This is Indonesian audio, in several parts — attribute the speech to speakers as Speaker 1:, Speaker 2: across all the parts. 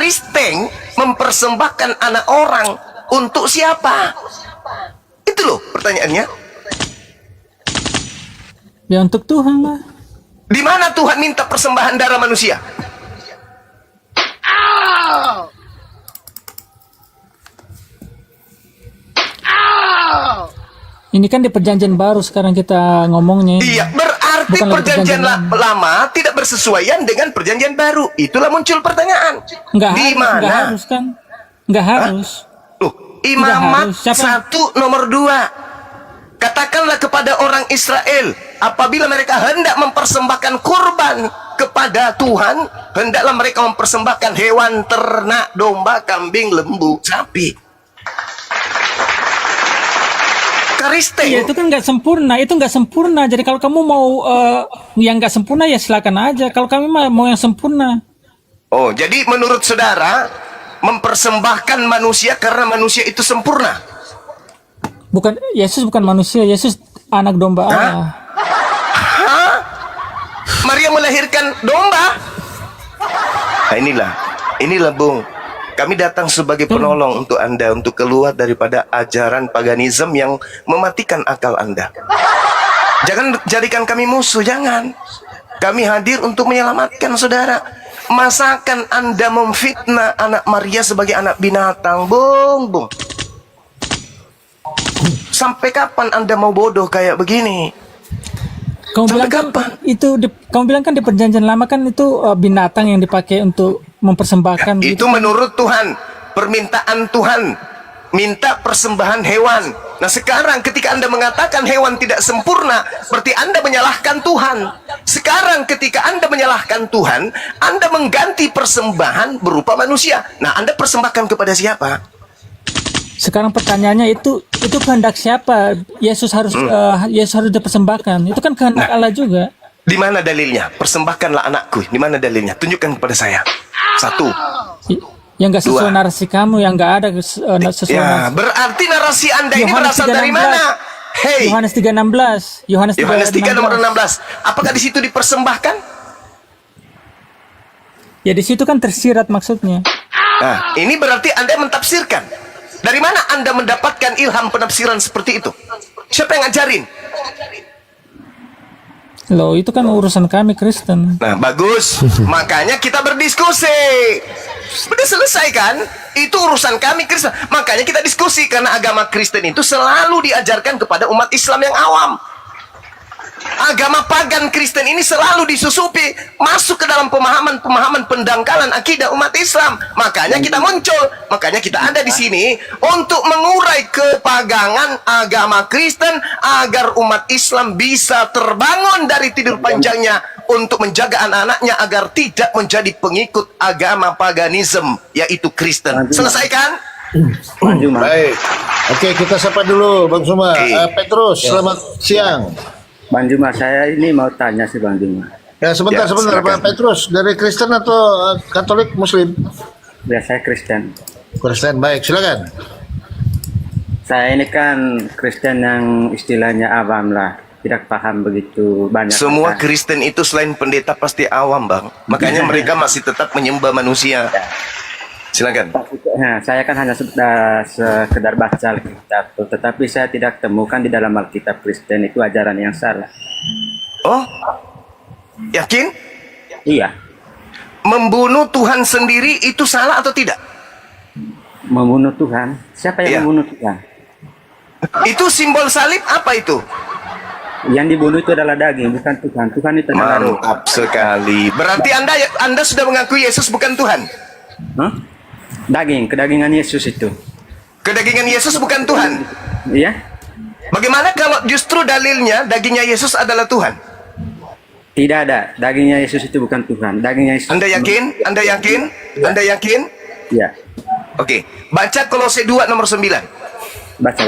Speaker 1: Kristen mempersembahkan anak orang untuk siapa? Itu loh pertanyaannya.
Speaker 2: Ya untuk Tuhan lah.
Speaker 1: Di mana Tuhan minta persembahan darah manusia?
Speaker 2: Ini kan di perjanjian baru sekarang kita ngomongnya.
Speaker 1: Iya, berarti
Speaker 2: Bukan lagi
Speaker 1: perjanjian
Speaker 2: perjanjian
Speaker 1: lama tidak bersesuaian dengan perjanjian baru. Itulah muncul pertanyaan. Di mana?
Speaker 2: Nggak harus kan? Nggak harus.
Speaker 1: Tuh, Imamat
Speaker 2: harus. Siapa?
Speaker 1: 1 nomor 2. Katakanlah kepada orang Israel, apabila mereka hendak mempersembahkan kurban kepada Tuhan, hendaklah mereka mempersembahkan hewan ternak, domba, kambing, lembu, sapi. Kristen.
Speaker 2: Iya itu kan nggak sempurna, itu nggak sempurna. Jadi kalau kamu mau yang nggak sempurna ya silakan aja. Kalau kami mau yang sempurna.
Speaker 1: Oh, jadi menurut saudara mempersembahkan manusia karena manusia itu sempurna?
Speaker 2: Bukan, Yesus bukan manusia, Yesus anak domba Allah.
Speaker 1: Hah? Maria melahirkan domba? Nah, inilah Bung. Kami datang sebagai penolong untuk Anda, untuk keluar daripada ajaran paganisme yang mematikan akal Anda. Jangan jadikan kami musuh, jangan. Kami hadir untuk menyelamatkan saudara. Masakan Anda memfitnah anak Maria sebagai anak binatang, Bung. Sampai kapan Anda mau bodoh kayak begini?
Speaker 2: Kamu bilang kan kamu bilang kan di perjanjian lama kan itu binatang yang dipakai untuk mempersembahkan.
Speaker 1: Itu
Speaker 2: gitu.
Speaker 1: menurut Tuhan, permintaan Tuhan, minta persembahan hewan. Nah sekarang ketika Anda mengatakan hewan tidak sempurna, berarti Anda menyalahkan Tuhan. Sekarang ketika Anda menyalahkan Tuhan, Anda mengganti persembahan berupa manusia. Nah Anda persembahkan kepada siapa?
Speaker 2: Sekarang pertanyaannya itu kehendak siapa? Yesus harus dipersembahkan. Itu kan kehendak Allah juga.
Speaker 1: Di mana dalilnya? Persembahkanlah anakku. Di mana dalilnya? Tunjukkan kepada saya. 1.
Speaker 2: Yang nggak sesuai
Speaker 1: 2.
Speaker 2: narasi kamu, yang nggak ada sesuai
Speaker 1: Ya,
Speaker 2: narasi.
Speaker 1: berarti narasi Anda ini
Speaker 2: Yohanes
Speaker 1: berasal dari
Speaker 2: 3:16.
Speaker 1: mana? Hei,
Speaker 2: Yohanes 3:16. Yohanes
Speaker 1: 3 nomor 16. Apakah di situ dipersembahkan?
Speaker 2: Ya di situ kan tersirat maksudnya.
Speaker 1: Nah, ini berarti Anda mentafsirkan. Dari mana Anda mendapatkan ilham penafsiran seperti itu? Siapa yang ngajarin?
Speaker 2: Loh, itu kan urusan kami Kristen.
Speaker 1: Nah, bagus. Makanya kita berdiskusi. Sudah selesai kan? Itu urusan kami Kristen. Makanya kita diskusi. Karena agama Kristen itu selalu diajarkan kepada umat Islam yang awam. Agama pagan Kristen ini selalu disusupi masuk ke dalam pemahaman pendangkalan akidah umat Islam. Makanya kita muncul, makanya kita ada di sini untuk mengurai kepagangan agama Kristen agar umat Islam bisa terbangun dari tidur panjangnya untuk menjaga anak-anaknya agar tidak menjadi pengikut agama paganisme yaitu Kristen. Selesai kan?
Speaker 3: Baik. Oke, kita sapa dulu Bang Suma. Petrus, selamat siang.
Speaker 4: Bang Juma, saya ini mau tanya sih Bang Juma.
Speaker 3: Ya sebentar, Pak Petrus, dari Kristen atau Katolik Muslim?
Speaker 4: Ya saya Kristen.
Speaker 3: Kristen, baik, silakan.
Speaker 4: Saya ini kan Kristen yang istilahnya awam lah, tidak paham begitu banyak.
Speaker 1: Semua Kristen itu selain pendeta pasti awam, Bang. Makanya mereka masih tetap menyembah manusia. Silakan.
Speaker 4: Nah, saya kan hanya sekedar baca Alkitab, tetapi saya tidak temukan di dalam Alkitab Kristen itu ajaran yang salah.
Speaker 1: Oh, yakin?
Speaker 4: Iya.
Speaker 1: Membunuh Tuhan sendiri itu salah atau tidak?
Speaker 4: Membunuh Tuhan? Siapa yang membunuh Tuhan?
Speaker 1: Itu simbol salib apa itu?
Speaker 4: Yang dibunuh itu adalah daging, bukan Tuhan. Tuhan itu adalah roh.
Speaker 1: Mantap sekali. Berarti Anda sudah mengaku Yesus bukan Tuhan?
Speaker 4: Hah? Daging, kedagingan Yesus itu.
Speaker 1: Kedagingan Yesus bukan Tuhan?
Speaker 4: Iya.
Speaker 1: Bagaimana kalau justru dalilnya dagingnya Yesus adalah Tuhan?
Speaker 4: Tidak ada. Dagingnya Yesus itu bukan Tuhan. Dagingnya Yesus.
Speaker 1: Anda yakin? Anda yakin? Anda yakin?
Speaker 4: Iya.
Speaker 1: Oke. Baca Kolose 2 nomor 9.
Speaker 4: Baca.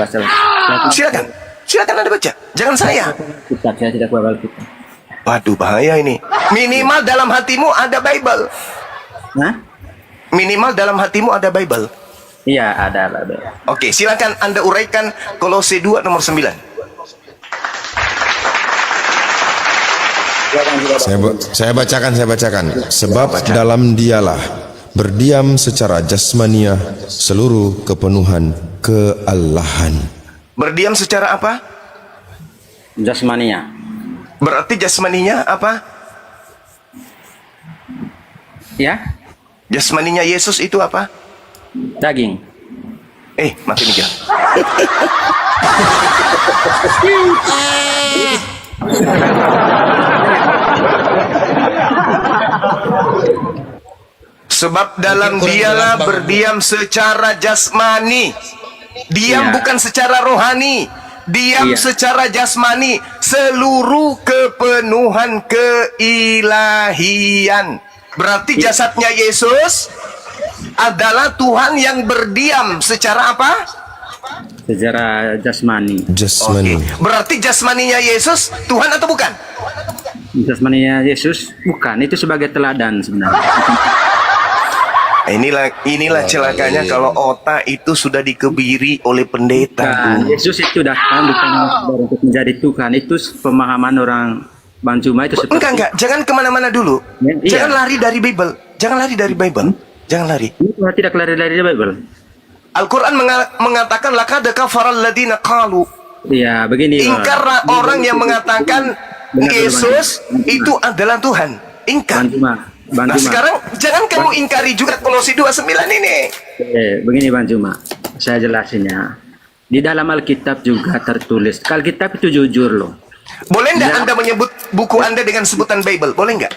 Speaker 1: Silakan. Silakan Anda baca. Jangan saya.
Speaker 4: Kitab, saya tidak bawa Alkitab.
Speaker 1: Waduh, bahaya ini. Minimal dalam hatimu ada Bible.
Speaker 4: Hah?
Speaker 1: Minimal dalam hatimu ada Bible.
Speaker 4: Iya, ada.
Speaker 1: Oke, silakan Anda uraikan Kolose 2 nomor 9.
Speaker 5: Saya bacakan. Sebab dalam dialah berdiam secara jasmaniah seluruh kepenuhan keallahan.
Speaker 1: Berdiam secara apa?
Speaker 4: Jasmania.
Speaker 1: Berarti jasmaninya apa?
Speaker 4: Ya,
Speaker 1: Jasmaninya Yesus itu apa?
Speaker 4: daging.
Speaker 1: Mati nih, Gal. Sebab dalam dialah berdiam secara jasmani. Diam
Speaker 4: Iya.
Speaker 1: bukan secara rohani. Diam
Speaker 4: Iya.
Speaker 1: secara jasmani. Seluruh kepenuhan keilahian. Berarti jasadnya Yesus adalah Tuhan yang berdiam secara apa?
Speaker 4: Secara jasmani.
Speaker 5: Jasmani.
Speaker 1: Berarti jasmaninya Yesus Tuhan atau bukan?
Speaker 4: Jasmaninya Yesus bukan, itu sebagai teladan sebenarnya.
Speaker 1: Inilah celakanya kalau otak itu sudah dikebiri oleh pendeta.
Speaker 4: Bukan,
Speaker 1: Bu.
Speaker 4: Yesus itu datang bukan untuk menjadi Tuhan. Itu pemahaman orang Bang Juma itu seperti
Speaker 1: Enggak. Jangan kemana-mana dulu.
Speaker 4: Ya, iya.
Speaker 1: Jangan lari dari Bible. Jangan lari dari Bible. Jangan lari.
Speaker 4: Ini tidak lari dari Bible.
Speaker 1: Al-Quran mengatakan laqad kafara alladziina qalu.
Speaker 4: Iya, begini.
Speaker 1: Ingkar orang yang mengatakan
Speaker 4: Benar,
Speaker 1: Yesus itu adalah Tuhan. Ingkar.
Speaker 4: Bang
Speaker 1: Nah
Speaker 4: Juma.
Speaker 1: sekarang jangan kamu ingkari juga Kolose 2:9 ini.
Speaker 4: Begini Bang Juma, saya jelasin ya. Di dalam Alkitab juga tertulis. Alkitab itu jujur loh.
Speaker 1: Boleh nggak
Speaker 4: Ya.
Speaker 1: Anda menyebut buku Anda dengan sebutan Bible? Boleh nggak?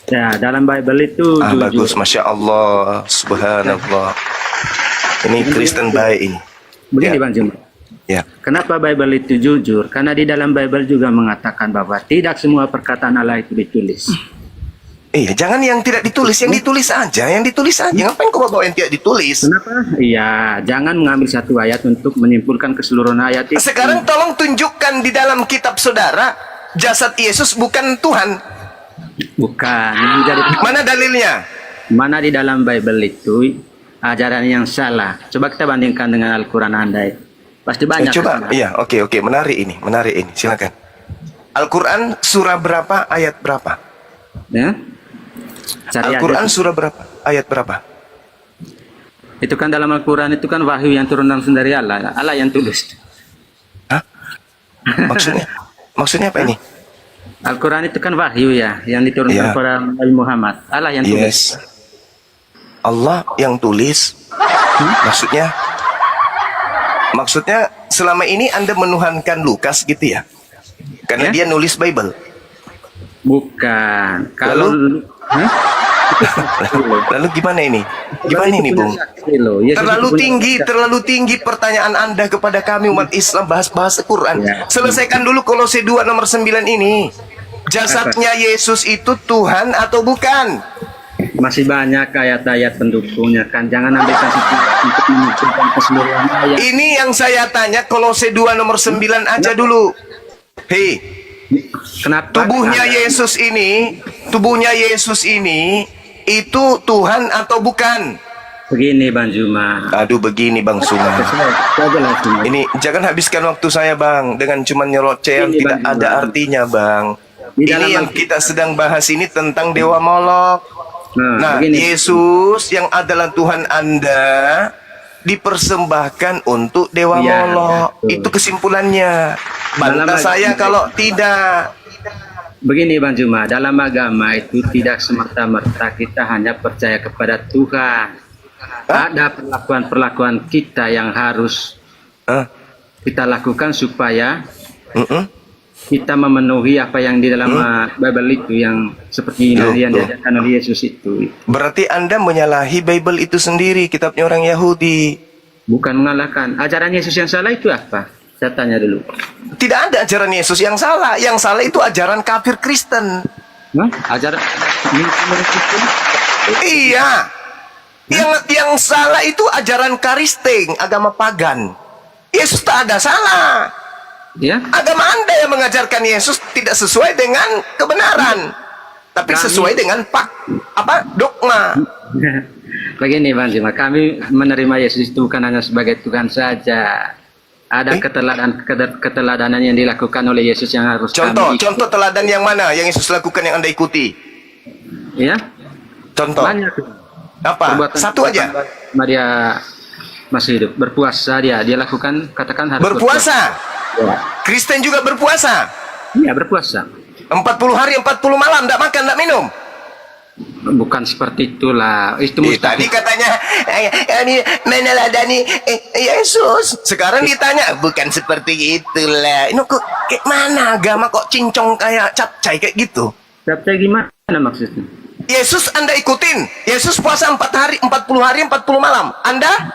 Speaker 4: Ya, dalam Bible itu jujur.
Speaker 1: Bagus, Masya Allah, Subhanallah. Ini Kristen baik ini.
Speaker 4: Begini
Speaker 1: Ya.
Speaker 4: Bang Juma.
Speaker 1: Ya.
Speaker 4: Kenapa Bible itu jujur? Karena di dalam Bible juga mengatakan bahwa tidak semua perkataan Allah itu ditulis.
Speaker 1: Iya, jangan yang tidak ditulis, yang ditulis aja, yang ditulis aja. Ngapain kau bawa yang tidak ditulis?
Speaker 4: Kenapa? Iya, jangan mengambil satu ayat untuk menyimpulkan keseluruhan ayat itu.
Speaker 1: Sekarang tolong tunjukkan di dalam kitab saudara jasad Yesus bukan Tuhan.
Speaker 4: Bukan. Ini menjadi
Speaker 1: Mana dalilnya?
Speaker 4: mana di dalam Bible itu ajaran yang salah. Coba kita bandingkan dengan Al-Quran Anda. Pasti banyak.
Speaker 1: Coba,
Speaker 4: kesalahan.
Speaker 1: iya, oke, menarik ini. Silakan. Al-Quran surah berapa, ayat berapa?
Speaker 4: Ya? Cari
Speaker 1: Al-Quran
Speaker 4: aja.
Speaker 1: surah berapa, ayat berapa?
Speaker 4: Itu kan dalam Al-Quran itu kan wahyu yang turun langsung dari Allah. Allah yang tulis.
Speaker 1: Hah? Maksudnya apa ini?
Speaker 4: Al-Quran itu kan wahyu ya, yang diturunkan
Speaker 1: Ya.
Speaker 4: kepada Nabi Muhammad. Allah yang tulis.
Speaker 1: Yes. Allah yang tulis. Maksudnya selama ini Anda menuhankan Lukas gitu ya? Karena
Speaker 4: Ya.
Speaker 1: dia nulis Bible.
Speaker 4: Bukan. Kalau Hah?
Speaker 1: Lalu gimana ini? Gimana ini, Bung? Terlalu tinggi pertanyaan Anda kepada kami umat Islam bahas Quran.
Speaker 4: Ya.
Speaker 1: Selesaikan dulu Kolose 2 nomor 9 ini. Jasadnya Yesus itu Tuhan atau bukan?
Speaker 4: Masih banyak ayat-ayat pendukungnya kan. Jangan ambilkan situ untuk menunjukkan keseluruhan ayat.
Speaker 1: Ini yang saya tanya Kolose 2 nomor 9 aja dulu. Hei,
Speaker 4: Kenapa?
Speaker 1: tubuhnya Yesus ini itu Tuhan atau bukan?
Speaker 4: Begini Bang Juma.
Speaker 1: Aduh, begini Bang Suma.
Speaker 4: Saya jelasin.
Speaker 1: Ini jangan habiskan waktu saya Bang dengan cuma nyeroceh yang
Speaker 4: Ini,
Speaker 1: tidak
Speaker 4: Bang,
Speaker 1: ada artinya Bang.
Speaker 4: Di dalam
Speaker 1: Ini yang kita sedang bahas ini tentang Dewa Molok. Nah,
Speaker 4: begini.
Speaker 1: Yesus yang adalah Tuhan Anda dipersembahkan untuk Dewa
Speaker 4: Iya,
Speaker 1: Molok.
Speaker 4: betul.
Speaker 1: Itu kesimpulannya. Bantah
Speaker 4: Dalam
Speaker 1: saya
Speaker 4: agama-
Speaker 1: kalau tidak.
Speaker 4: Begini Bang Juma, dalam agama itu tidak semata-mata kita hanya percaya kepada Tuhan. Ada perlakuan-perlakuan kita yang harus
Speaker 1: Hah?
Speaker 4: kita lakukan supaya
Speaker 1: Mm-mm.
Speaker 4: kita memenuhi apa yang di dalam Bible itu yang seperti
Speaker 1: Loh,
Speaker 4: yang
Speaker 1: loh.
Speaker 4: diajarkan oleh Yesus itu.
Speaker 1: Berarti Anda menyalahi Bible itu sendiri, kitabnya orang Yahudi.
Speaker 4: Bukan mengalahkan. Ajaran Yesus yang salah itu apa? Saya tanya dulu.
Speaker 1: Tidak ada ajaran Yesus yang salah. Yang salah itu ajaran kafir Kristen.
Speaker 4: Hah? Ajaran
Speaker 1: Iya. Yang salah itu ajaran Karisting, agama pagan. Yesus tak ada salah.
Speaker 4: ya?
Speaker 1: Agama Anda yang mengajarkan Yesus tidak sesuai dengan kebenaran, tapi sesuai dengan dogma.
Speaker 4: Begini Bang Jima, kami menerima Yesus itu bukan hanya sebagai Tuhan saja. Ada keteladanan yang dilakukan oleh Yesus yang harus kami
Speaker 1: Contoh teladan yang mana yang Yesus lakukan yang Anda ikuti?
Speaker 4: ya?
Speaker 1: Contoh.
Speaker 4: Banyak.
Speaker 1: Apa? Satu aja.
Speaker 4: Perbuatan dia masih hidup, berpuasa dia lakukan, katakan harus
Speaker 1: Berpuasa.
Speaker 4: Ya.
Speaker 1: Kristen juga berpuasa.
Speaker 4: Iya, berpuasa.
Speaker 1: 40 hari 40 malam enggak makan, enggak minum.
Speaker 4: Bukan seperti itulah. Itu
Speaker 1: Tadi
Speaker 4: mustahil.
Speaker 1: katanya kami meneladani Yesus. Sekarang ditanya bukan seperti itulah. Ini kok kayak mana agama kok cincong kayak capcay kayak gitu?
Speaker 4: Tapi gimana maksudnya?
Speaker 1: Yesus Anda ikutin. Yesus puasa 4 hari 40 hari 40 malam. Anda?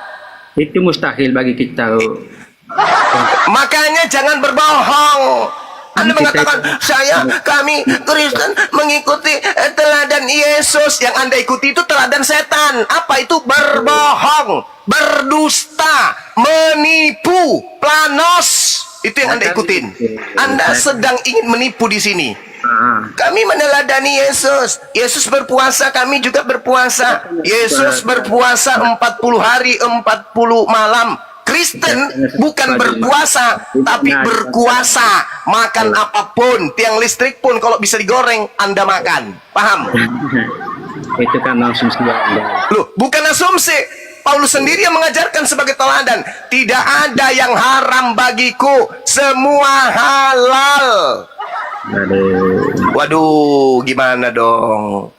Speaker 4: Itu mustahil bagi kita.
Speaker 1: Makanya jangan berbohong. Anda mengatakan kami Kristen mengikuti teladan Yesus. Yang Anda ikuti itu teladan setan. Apa itu? Berbohong, berdusta, menipu, planos. Itu yang Anda ikutin. Anda sedang ingin menipu di sini. Kami meneladani Yesus. Yesus berpuasa, kami juga berpuasa. Yesus berpuasa 40 hari 40 malam. Kristen bukan berpuasa, tapi berkuasa. Makan apapun, tiang listrik pun kalau bisa digoreng, Anda makan. Paham?
Speaker 4: Itu kan asumsi Anda.
Speaker 1: Loh, bukan asumsi. Paulus sendiri yang mengajarkan sebagai teladan. Tidak ada yang haram bagiku, semua halal. Waduh, gimana dong?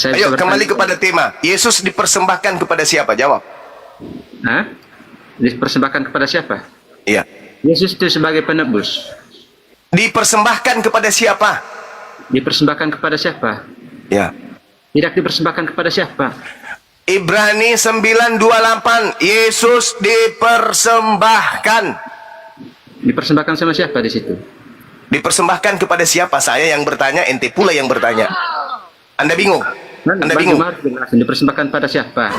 Speaker 1: Ayo kembali kepada tema. Yesus dipersembahkan kepada siapa? Jawab.
Speaker 4: Hah? Dipersembahkan kepada siapa?
Speaker 1: Iya.
Speaker 4: Yesus itu sebagai penebus.
Speaker 1: Dipersembahkan kepada siapa?
Speaker 4: Dipersembahkan kepada siapa?
Speaker 1: Ya.
Speaker 4: Tidak dipersembahkan kepada siapa?
Speaker 1: Ibrani 9:28. Yesus dipersembahkan.
Speaker 4: Dipersembahkan sama siapa di situ?
Speaker 1: Dipersembahkan kepada siapa? Saya yang bertanya, ente pula yang bertanya. Anda bingung? Anda bingung?
Speaker 4: Dipersembahkan pada siapa?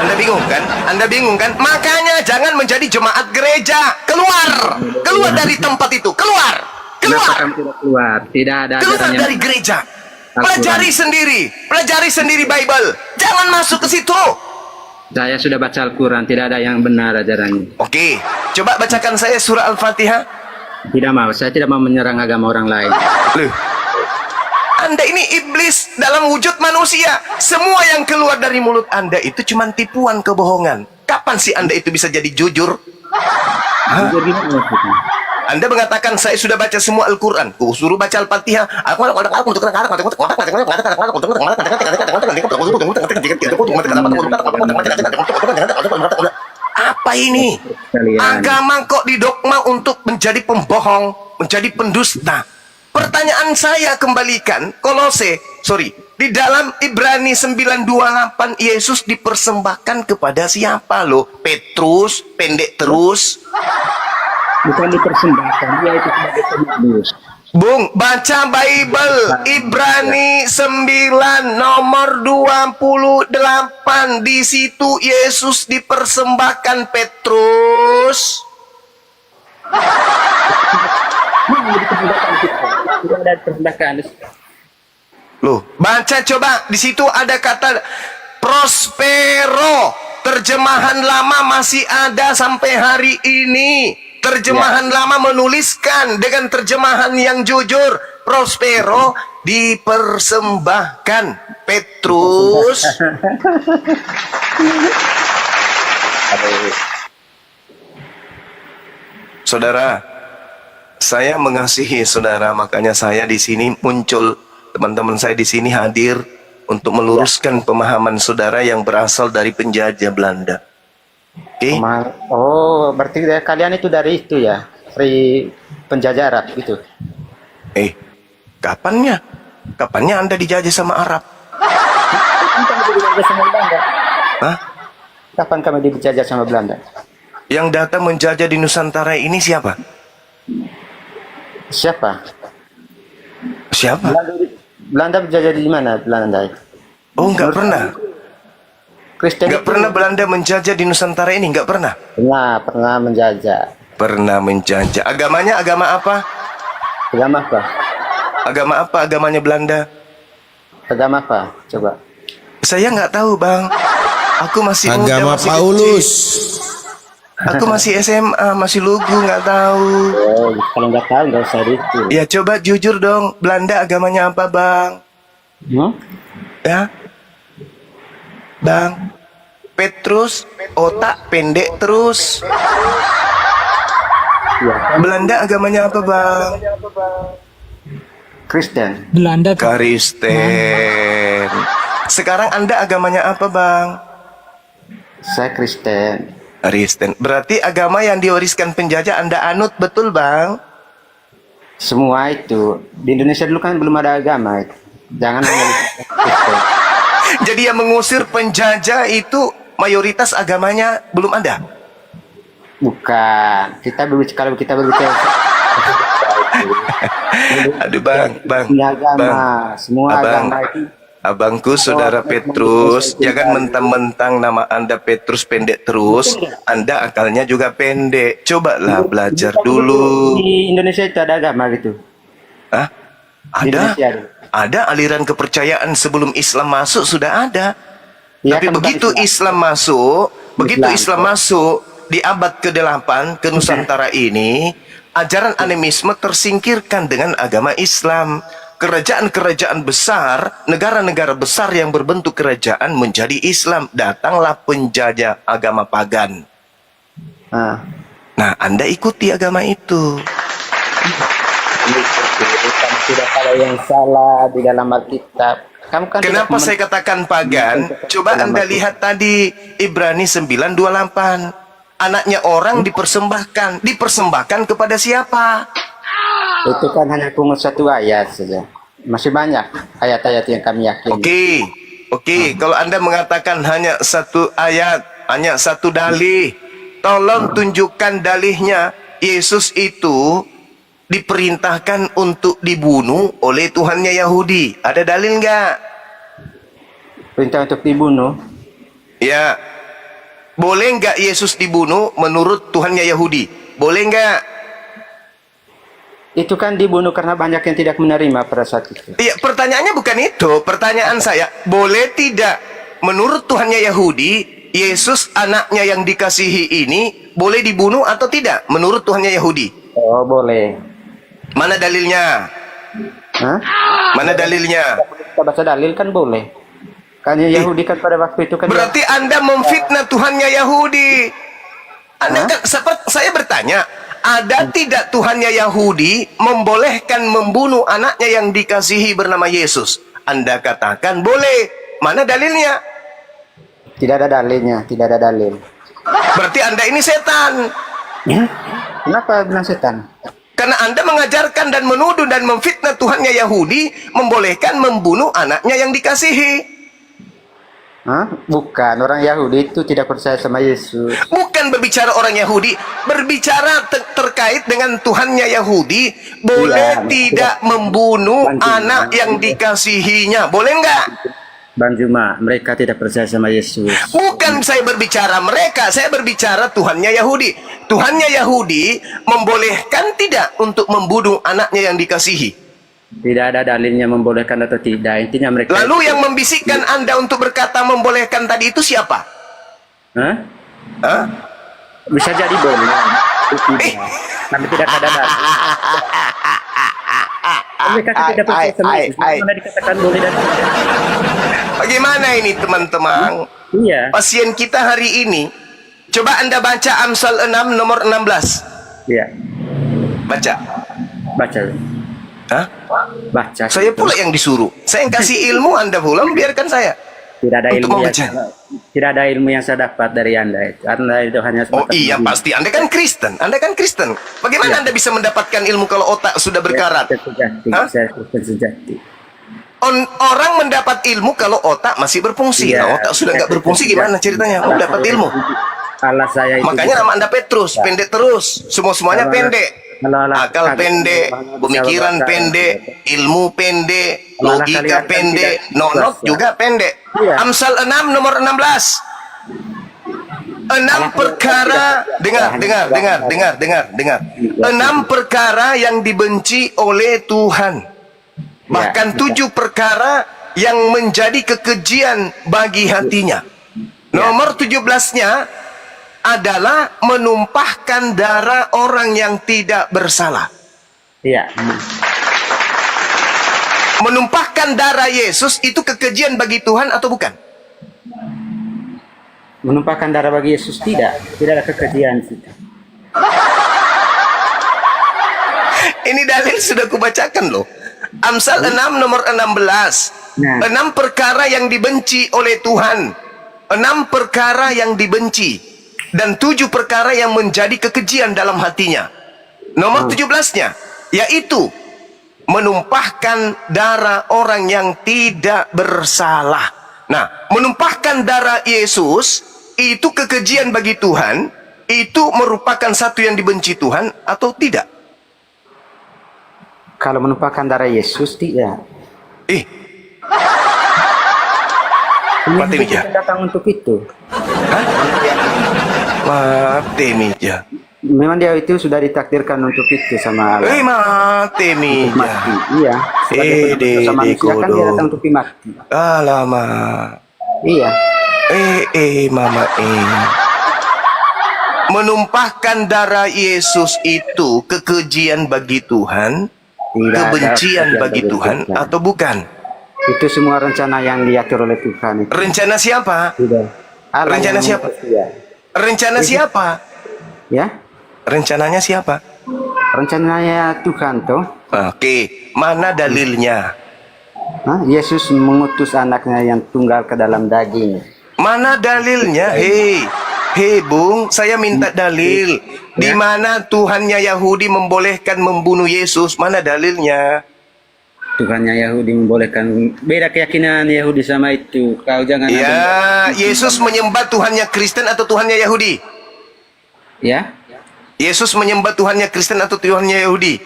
Speaker 1: Anda bingung kan? Anda bingung kan? Makanya jangan menjadi jemaat gereja. Keluar! Keluar dari tempat itu. Keluar!
Speaker 4: Kenapa
Speaker 1: Keluar!
Speaker 4: kamu tidak keluar? Tidak ada
Speaker 1: Keluar
Speaker 4: ajaran
Speaker 1: dari gereja. Pelajari sendiri. Pelajari sendiri Bible. Jangan masuk ke situ.
Speaker 4: Saya sudah baca Al-Quran, tidak ada yang benar ajarannya.
Speaker 1: Oke. Coba bacakan saya surah Al-Fatihah.
Speaker 4: Tidak mau, saya tidak mau menyerang agama orang lain.
Speaker 1: Loh. Anda ini iblis dalam wujud manusia. Semua yang keluar dari mulut Anda itu cuma tipuan, kebohongan. Kapan sih Anda itu bisa jadi jujur?
Speaker 4: Jujur gimana maksudnya?
Speaker 1: Anda mengatakan saya sudah baca semua Al-Quran. Suruh baca Al-Fatihah. Apa ini? Agama kok didogma untuk menjadi pembohong, menjadi pendusta. Pertanyaan saya kembalikan di dalam Ibrani 9:28 Yesus dipersembahkan kepada siapa loh? Petrus, pendek terus.
Speaker 4: Bukan dipersembahkan, dia itu sebagai penebus.
Speaker 1: Bung, baca Bible Ibrani 9 nomor 28. Di situ Yesus dipersembahkan Petrus.
Speaker 4: Tidak ada dipersembahkan.
Speaker 1: Loh, baca coba. Di situ ada kata prospero. Terjemahan lama masih ada sampai hari ini. Terjemahan lama menuliskan dengan terjemahan yang jujur. Prospero dipersembahkan Petrus. Saudara, saya mengasihi saudara, makanya saya di sini muncul, teman-teman saya di sini hadir untuk meluruskan pemahaman saudara yang berasal dari penjajah Belanda. Oke?
Speaker 6: Oh, berarti kalian itu dari itu ya, dari penjajah Arab gitu.
Speaker 1: Kapannya? Kapannya Anda dijajah sama Arab?
Speaker 6: Kapan kami dijajah sama Belanda?
Speaker 1: Hah?
Speaker 6: Kapan kami dijajah sama Belanda?
Speaker 1: Yang datang menjajah di Nusantara ini siapa?
Speaker 6: Siapa?
Speaker 1: Siapa?
Speaker 6: Belanda berjajah di mana Belanda?
Speaker 1: Oh, nggak pernah.
Speaker 6: Kristen
Speaker 1: Nggak
Speaker 6: itu
Speaker 1: pernah Belanda menjajah di Nusantara ini, nggak pernah.
Speaker 6: pernah menjajah.
Speaker 1: Pernah menjajah. Agamanya agama apa?
Speaker 6: Agama apa?
Speaker 1: Agama apa agamanya Belanda?
Speaker 6: Agama apa? Coba.
Speaker 1: Saya nggak tahu, Bang. Aku masih muda,
Speaker 5: Agama
Speaker 1: masih
Speaker 5: Paulus.
Speaker 1: kecil. Aku masih SMA, masih lugu, nggak tahu.
Speaker 6: Oh, kalau nggak tahu nggak usah itu.
Speaker 1: Ya coba jujur dong, Belanda agamanya apa, Bang? Ya. Bang Petrus otak pendek terus.
Speaker 6: Ya,
Speaker 1: Belanda agamanya apa, Bang?
Speaker 6: Kristen.
Speaker 2: Belanda tuh.
Speaker 1: Kristen. Sekarang Anda agamanya apa, Bang?
Speaker 6: Saya Kristen.
Speaker 1: Kristen. Berarti agama yang diwariskan penjajah Anda anut, betul, Bang?
Speaker 6: Semua itu di Indonesia dulu kan belum ada agama itu. Jangan hanya Kristen.
Speaker 1: Jadi yang mengusir penjajah itu mayoritas agamanya belum ada.
Speaker 6: Bukan. Kalau kita berbicara
Speaker 1: Aduh, Bang,
Speaker 6: punya agama, semua
Speaker 1: Abang.
Speaker 6: agama itu
Speaker 1: Abangku, Saudara Petrus, jangan mentang-mentang nama Anda Petrus pendek terus, Anda akalnya juga pendek. Cobalah belajar dulu.
Speaker 6: di Indonesia itu ada agama gitu.
Speaker 1: Hah?
Speaker 6: Di Indonesia
Speaker 1: Ada? Ada aliran kepercayaan sebelum Islam masuk sudah ada.
Speaker 6: Iya,
Speaker 1: Tapi
Speaker 6: kan,
Speaker 1: begitu
Speaker 6: Islam.
Speaker 1: Islam masuk, begitu
Speaker 6: Islam.
Speaker 1: Islam masuk di abad ke-8 ke Nusantara ini, ajaran animisme tersingkirkan dengan agama Islam. Kerajaan-kerajaan besar, negara-negara besar yang berbentuk kerajaan menjadi Islam. Datanglah penjajah agama pagan.
Speaker 6: Nah,
Speaker 1: Nah, Anda ikuti agama itu.
Speaker 6: kamu tidak ada yang salah di dalam Alkitab. Kamu kan
Speaker 1: Kenapa
Speaker 6: tidak
Speaker 1: saya katakan pagan? Coba Anda lihat tadi Ibrani 9:28. Anaknya orang dipersembahkan kepada siapa?
Speaker 6: itu kan hanya pungut satu ayat saja. Masih banyak ayat-ayat yang kami yakini.
Speaker 1: Oke. Kalau Anda mengatakan hanya satu ayat, hanya satu dalih, tolong tunjukkan dalihnya. Yesus itu diperintahkan untuk dibunuh oleh Tuhannya Yahudi. Ada dalil nggak?
Speaker 6: Perintah untuk dibunuh.
Speaker 1: Ya. Boleh nggak Yesus dibunuh menurut Tuhannya Yahudi? Boleh nggak?
Speaker 6: Itu kan dibunuh karena banyak yang tidak menerima pada saat itu.
Speaker 1: Iya, pertanyaannya bukan itu. Pertanyaan saya, boleh tidak menurut Tuhannya Yahudi, Yesus anaknya yang dikasihi ini boleh dibunuh atau tidak menurut Tuhannya Yahudi?
Speaker 6: Oh, boleh.
Speaker 1: Mana dalilnya?
Speaker 6: Hah?
Speaker 1: Mana dalilnya?
Speaker 6: Kita baca dalil kan boleh. Kan Yahudi kan pada waktu itu kan
Speaker 1: Berarti Anda memfitnah Tuhannya Yahudi. Anda kan, saya bertanya, ada tidak Tuhannya Yahudi membolehkan membunuh anaknya yang dikasihi bernama Yesus? Anda katakan boleh. Mana dalilnya?
Speaker 6: tidak ada dalilnya, tidak ada dalil.
Speaker 1: Berarti Anda ini setan.
Speaker 6: Kenapa bilang setan?
Speaker 1: Karena Anda mengajarkan dan menuduh dan memfitnah Tuhannya Yahudi membolehkan membunuh anaknya yang dikasihi.
Speaker 6: Hah? Bukan, orang Yahudi itu tidak percaya sama Yesus.
Speaker 1: Bukan berbicara orang Yahudi, berbicara terkait dengan Tuhannya Yahudi, boleh
Speaker 6: Iya,
Speaker 1: tidak membunuh
Speaker 6: Bantu.
Speaker 1: anak yang dikasihinya. Boleh nggak?
Speaker 6: Bang Juma, mereka tidak percaya sama Yesus.
Speaker 1: Bukan saya berbicara mereka, saya berbicara Tuhannya Yahudi. Tuhannya Yahudi membolehkan tidak untuk membunuh anaknya yang dikasihi.
Speaker 6: Tidak ada dalilnya membolehkan atau tidak. Intinya mereka.
Speaker 1: Lalu yang membisikkan Anda untuk berkata membolehkan tadi itu siapa?
Speaker 6: Hah?
Speaker 1: Hah?
Speaker 6: Bisa jadi boleh. Tidak. Tapi tidak ada dalil. Mereka tidak percaya sama Yesus. Mana dikatakan boleh dan tidak.
Speaker 1: Bagaimana ini teman-teman?
Speaker 6: Iya.
Speaker 1: Pasien kita hari ini, coba Anda baca Amsal 6 nomor 16.
Speaker 6: Iya.
Speaker 1: Baca.
Speaker 6: Baca.
Speaker 1: Hah?
Speaker 6: Baca.
Speaker 1: Saya pula yang disuruh. Saya yang kasih ilmu, Anda pula biarkan saya.
Speaker 6: Tidak ada
Speaker 1: untuk
Speaker 6: ilmu yang
Speaker 1: membaca.
Speaker 6: tidak ada ilmu yang saya dapat dari Anda itu. Anda itu hanya
Speaker 1: Oh
Speaker 6: sebatas
Speaker 1: iya
Speaker 6: nabi.
Speaker 1: pasti. Anda kan Kristen. Anda kan Kristen. Bagaimana
Speaker 6: Iya.
Speaker 1: Anda bisa mendapatkan ilmu kalau otak sudah berkarat?
Speaker 6: Saya sejati.
Speaker 1: Hah?
Speaker 6: Saya Kristen sejati.
Speaker 1: Orang mendapat ilmu kalau otak masih berfungsi.
Speaker 6: Iya.
Speaker 1: Nah, otak sudah nggak berfungsi gimana ceritanya? Oh, dapat ilmu.
Speaker 6: Allah saya itu.
Speaker 1: Makanya nama Anda Petrus, pendek terus. Semua-semuanya
Speaker 6: Kalau-
Speaker 1: pendek.
Speaker 6: kalau Allah-
Speaker 1: Akal
Speaker 6: kalau-
Speaker 1: pendek,
Speaker 6: kalau-
Speaker 1: pemikiran
Speaker 6: kalau-
Speaker 1: pendek, ilmu pendek,
Speaker 6: Malah
Speaker 1: logika
Speaker 6: kalian kan
Speaker 1: pendek,
Speaker 6: tidak
Speaker 1: nonok
Speaker 6: ikhlas, ya.
Speaker 1: juga pendek.
Speaker 6: Iya.
Speaker 1: Amsal 6 nomor 16. 6 perkara, dengar. 6 perkara yang dibenci oleh Tuhan. Bahkan 7 perkara yang menjadi kekejian bagi hatinya. Nomor 17-nya adalah menumpahkan darah orang yang tidak bersalah.
Speaker 6: Iya.
Speaker 1: Menumpahkan darah Yesus itu kekejian bagi Tuhan atau bukan?
Speaker 4: Menumpahkan darah bagi Yesus tidak ada kekejian situ.
Speaker 1: Ini dalil sudah kubacakan loh. Amsal 6 nomor 16.
Speaker 4: Nah.
Speaker 1: 6 perkara yang dibenci oleh Tuhan. 6 perkara yang dibenci. Dan 7 perkara yang menjadi kekejian dalam hatinya. Nomor 17-nya, yaitu menumpahkan darah orang yang tidak bersalah. Nah, menumpahkan darah Yesus itu kekejian bagi Tuhan. Itu merupakan satu yang dibenci Tuhan atau tidak?
Speaker 4: Kalau menumpahkan darah Yesus tidak.
Speaker 1: Mati Mija.
Speaker 4: Datang untuk itu.
Speaker 1: Hah? Mati Mija.
Speaker 4: Memang dia itu sudah ditakdirkan untuk itu sama Allah.
Speaker 1: Mati Mija.
Speaker 4: Mati, iya. Sebagai sama manusia kan dia datang untuk mati.
Speaker 1: Alamak.
Speaker 4: Iya.
Speaker 1: Mama. Menumpahkan darah Yesus itu kekejian bagi Tuhan, kebencian bagi Tuhan atau bukan?
Speaker 4: Itu semua rencana yang diatur oleh Tuhan.
Speaker 1: Rencana siapa?
Speaker 4: Sudah.
Speaker 1: Rencana siapa? Rencana siapa?
Speaker 4: Ya?
Speaker 1: Rencananya siapa?
Speaker 4: Rencananya Tuhan toh.
Speaker 1: Oke, mana dalilnya?
Speaker 4: Yesus mengutus anaknya yang tunggal ke dalam daging.
Speaker 1: Mana dalilnya? Hei Bung, saya minta dalil. Di mana Tuhannya Yahudi membolehkan membunuh Yesus? Mana dalilnya?
Speaker 4: Tuhannya Yahudi membolehkan. Beda keyakinan Yahudi sama itu. Kau jangan.
Speaker 1: Ya, Yesus menyembah Tuhannya Kristen atau Tuhannya Yahudi?
Speaker 4: Ya.
Speaker 1: Yesus menyembah Tuhannya Kristen atau Tuhannya Yahudi?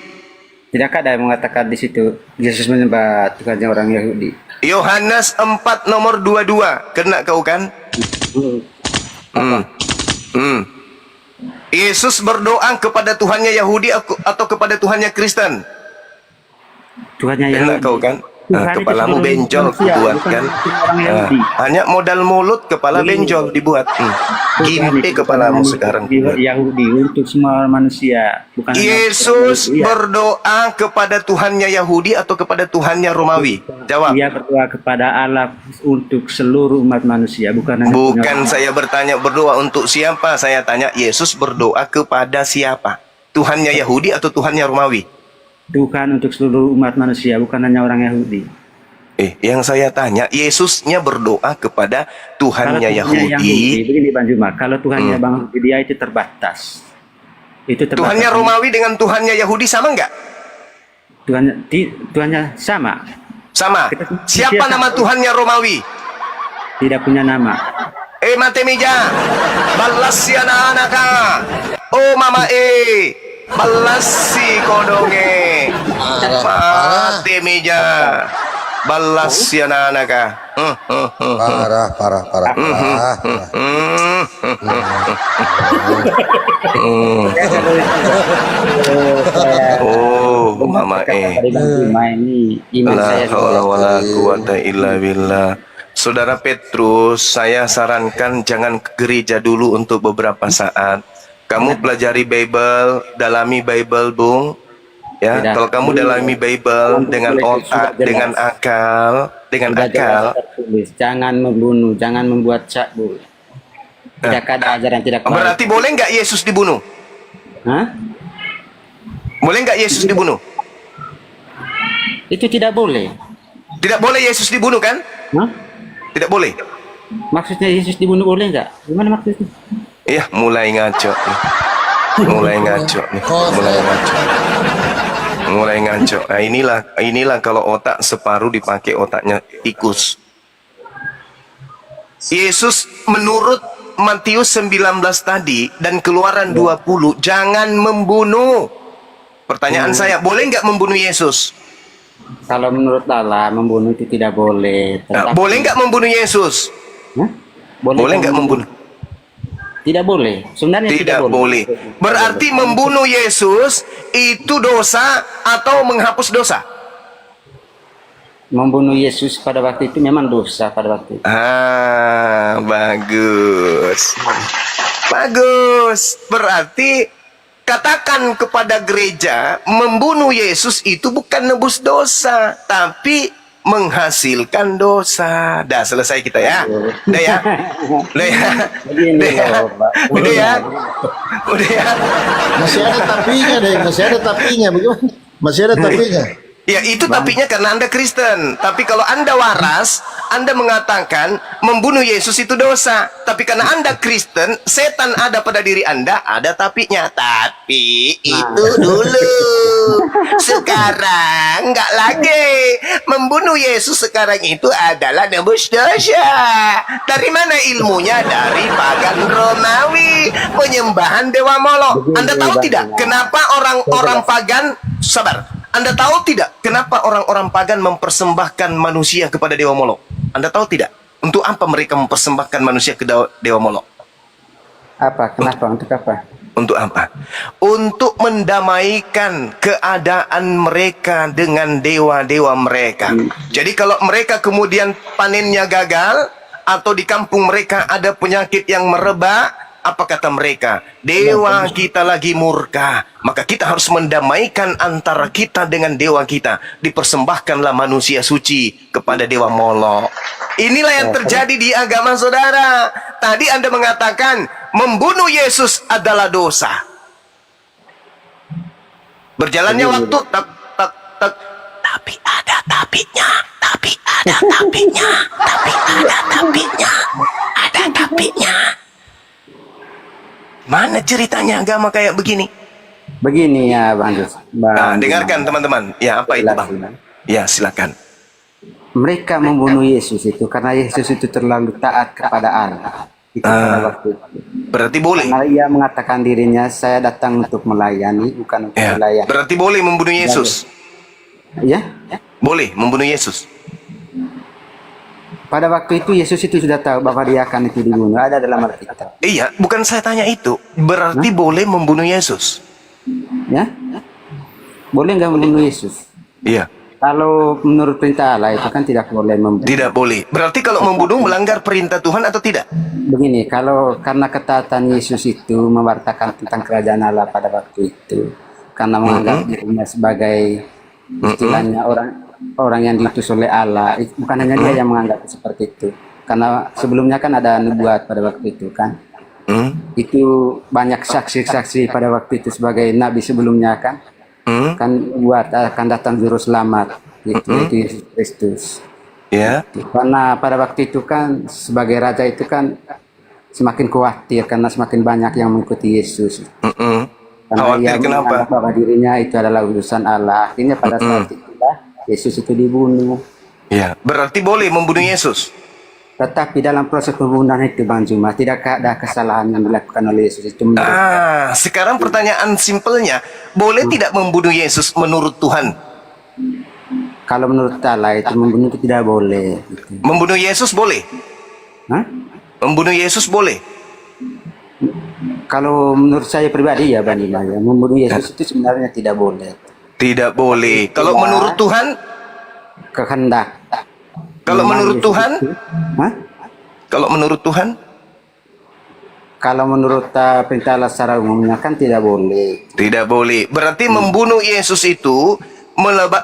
Speaker 4: Tidak ada yang mengatakan di situ Yesus menyembah Tuhannya orang Yahudi.
Speaker 1: Yohanes 4 nomor 22. Kena kau kan? Yesus berdoa kepada Tuhannya Yahudi atau kepada Tuhannya Kristen?
Speaker 4: Tuhannya
Speaker 1: Kena
Speaker 4: Yahudi.
Speaker 1: kau kan?
Speaker 4: Tuhan itu
Speaker 1: Kepalamu
Speaker 4: seluruh
Speaker 1: benjol
Speaker 4: manusia,
Speaker 1: kubuat
Speaker 4: bukan
Speaker 1: kan?
Speaker 4: orang Yahudi.
Speaker 1: Hanya modal mulut kepala benjol dibuat. Gimpe kepalamu sekarang.
Speaker 4: Yahudi untuk semua manusia, bukan
Speaker 1: Yesus
Speaker 4: hanya-
Speaker 1: berdoa kepada Tuhannya Yahudi atau kepada Tuhannya Romawi? Jawab.
Speaker 4: Dia berdoa kepada Allah untuk seluruh umat manusia, bukan hanya
Speaker 1: Bukan saya bertanya berdoa untuk siapa, saya tanya Yesus berdoa kepada siapa? Tuhannya Yahudi atau Tuhannya Romawi?
Speaker 4: Tuhan untuk seluruh umat manusia, bukan hanya orang Yahudi.
Speaker 1: Yang saya tanya, Yesusnya berdoa kepada Tuhannya Yahudi.
Speaker 4: Begini Bang Juma, kalau Tuhannya Bang dia itu terbatas. Itu terbatas.
Speaker 1: Tuhannya Romawi dengan Tuhannya Yahudi sama enggak?
Speaker 4: Tuhannya sama.
Speaker 1: Sama. Siapa nama Tuhannya Romawi?
Speaker 4: Tidak punya nama.
Speaker 1: Mate Mija. Balas si anak-anaka. Oh mama balas si kodonge. Mate Mija. Balas si anak-anaka.
Speaker 3: Parah.
Speaker 1: Oh, mama
Speaker 4: Ini iman
Speaker 1: La
Speaker 4: saya.
Speaker 1: haula wala quwata illa billah. Saudara Petrus, saya sarankan jangan ke gereja dulu untuk beberapa saat. Kamu pelajari Bible, dalami Bible, Bung. Ya,
Speaker 4: Tidak.
Speaker 1: kalau kamu dalami Bible dengan otak, dengan akal,
Speaker 4: Sudah jelas tertulis, jangan membunuh, jangan membuat cabul. Tidak ada ajaran tidak baik.
Speaker 1: Berarti boleh nggak Yesus dibunuh?
Speaker 4: Hah?
Speaker 1: Boleh nggak Yesus dibunuh?
Speaker 4: Itu tidak boleh.
Speaker 1: Tidak boleh Yesus dibunuh kan?
Speaker 4: Hah?
Speaker 1: Tidak boleh.
Speaker 4: Maksudnya Yesus dibunuh boleh nggak? Gimana maksudnya?
Speaker 1: Iya, mulai ngaco nih. Mulai ngaco nih. Mulai ngaco. Nah, inilah kalau otak separuh dipakai otaknya tikus. Yesus menurut Matius 19 tadi dan Keluaran 20 jangan membunuh. Pertanyaan saya, boleh nggak membunuh Yesus?
Speaker 4: Kalau menurut Allah membunuh itu tidak boleh.
Speaker 1: Nah,
Speaker 4: Tetapi-
Speaker 1: boleh nggak membunuh Yesus?
Speaker 4: Hah?
Speaker 1: Boleh nggak membunuh?
Speaker 4: Tidak boleh. Sebenarnya
Speaker 1: Tidak boleh. Berarti membunuh Yesus itu dosa atau menghapus dosa?
Speaker 4: Membunuh Yesus pada waktu itu memang dosa pada waktu itu.
Speaker 1: Bagus. Bagus. Berarti katakan kepada gereja, membunuh Yesus itu bukan nebus dosa, tapi menghasilkan dosa. Dah selesai kita ya. Udah ya. Udah ya. Udah ya. Udah ya. Udah ya.
Speaker 3: Masih ada tapinya deh, masih ada tapinya. Bagaimana? Masih ada tapinya.
Speaker 1: Ya itu tapinya karena Anda Kristen. Tapi kalau Anda waras, Anda mengatakan membunuh Yesus itu dosa. Tapi karena Anda Kristen, setan ada pada diri Anda, ada tapinya. Tapi itu dulu. Sekarang enggak lagi. Membunuh Yesus sekarang itu adalah nebus dosa. Dari mana ilmunya? Dari pagan Romawi, penyembahan dewa Molo. Anda tahu tidak kenapa orang-orang pagan, sabar, Anda tahu tidak kenapa orang-orang pagan mempersembahkan manusia kepada dewa Molo? Anda tahu tidak untuk apa mereka mempersembahkan manusia ke dewa Molo?
Speaker 6: Apa? Kenapa? Untuk apa?
Speaker 1: Untuk apa? Untuk mendamaikan keadaan mereka dengan dewa-dewa mereka. Jadi kalau mereka kemudian panennya gagal, atau di kampung mereka ada penyakit yang merebak, apa kata mereka? Dewa kita lagi murka, maka kita harus mendamaikan antara kita dengan dewa kita. Dipersembahkanlah manusia suci kepada dewa Molo. Inilah yang terjadi di agama saudara. Tadi Anda mengatakan membunuh Yesus adalah dosa. Berjalannya waktu, tak, tak, tak. Tapi ada tapinya, tapi ada tapinya, tapi ada tapinya, ada tapinya. Mana ceritanya agama kayak begini?
Speaker 6: Begini ya Bang Jus.
Speaker 1: Nah, dengarkan teman-teman. Ya, apa itu Bang? Ya, silakan.
Speaker 6: Mereka membunuh Yesus itu karena Yesus itu terlalu taat kepada Allah. Itu pada waktu itu.
Speaker 1: Berarti boleh.
Speaker 6: Karena ia mengatakan dirinya, saya datang untuk melayani, bukan untuk
Speaker 1: Ya,
Speaker 6: melayani.
Speaker 1: berarti boleh membunuh Yesus.
Speaker 6: Ya?
Speaker 1: Boleh membunuh Yesus.
Speaker 6: Pada waktu itu Yesus itu sudah tahu bahwa dia akan itu dibunuh. Ada dalam Alkitab.
Speaker 1: Iya, bukan saya tanya itu. Berarti boleh membunuh Yesus.
Speaker 6: Ya? Boleh nggak membunuh Yesus?
Speaker 1: Iya.
Speaker 6: Kalau menurut perintah Allah itu kan tidak boleh membunuh.
Speaker 1: Tidak boleh. Berarti kalau membunuh melanggar perintah Tuhan atau tidak?
Speaker 6: Begini, kalau karena ketaatan Yesus itu mewartakan tentang kerajaan Allah pada waktu itu, karena menganggap dirinya sebagai istilahnya orang yang diutus oleh Allah, bukan hanya dia yang menganggap seperti itu. Karena sebelumnya kan ada nubuat pada waktu itu kan. Itu banyak saksi-saksi pada waktu itu sebagai nabi sebelumnya kan. Kan buat akan datang juru selamat itu Yesus Kristus.
Speaker 1: Ya.
Speaker 6: Karena pada waktu itu kan sebagai raja itu kan semakin khawatir karena semakin banyak yang mengikuti Yesus. Karena
Speaker 1: Khawatir
Speaker 6: ia
Speaker 1: kenapa?
Speaker 6: menganggap bahwa dirinya itu adalah utusan Allah. Akhirnya pada saat itulah Yesus itu dibunuh.
Speaker 1: Ya. Berarti boleh membunuh Yesus.
Speaker 6: Tetapi dalam proses pembunuhan itu Bang Juma, tidakkah ada kesalahan yang dilakukan oleh Yesus itu?
Speaker 1: Sekarang pertanyaan simpelnya, boleh tidak membunuh Yesus menurut Tuhan?
Speaker 6: Kalau menurut Allah itu membunuh itu tidak boleh. Gitu.
Speaker 1: Membunuh Yesus boleh?
Speaker 6: Hah?
Speaker 1: Membunuh Yesus boleh?
Speaker 6: Kalau menurut saya pribadi ya Bang Juma, ya, membunuh Yesus itu sebenarnya tidak boleh.
Speaker 1: Tidak boleh. Kalau menurut Tuhan?
Speaker 6: Kehendak.
Speaker 1: Kalau menurut
Speaker 6: Yesus
Speaker 1: Tuhan?
Speaker 6: itu, hah?
Speaker 1: Kalau menurut Tuhan?
Speaker 6: Kalau menurut perintah Allah secara umumnya kan tidak boleh.
Speaker 1: Tidak boleh. Berarti membunuh Yesus itu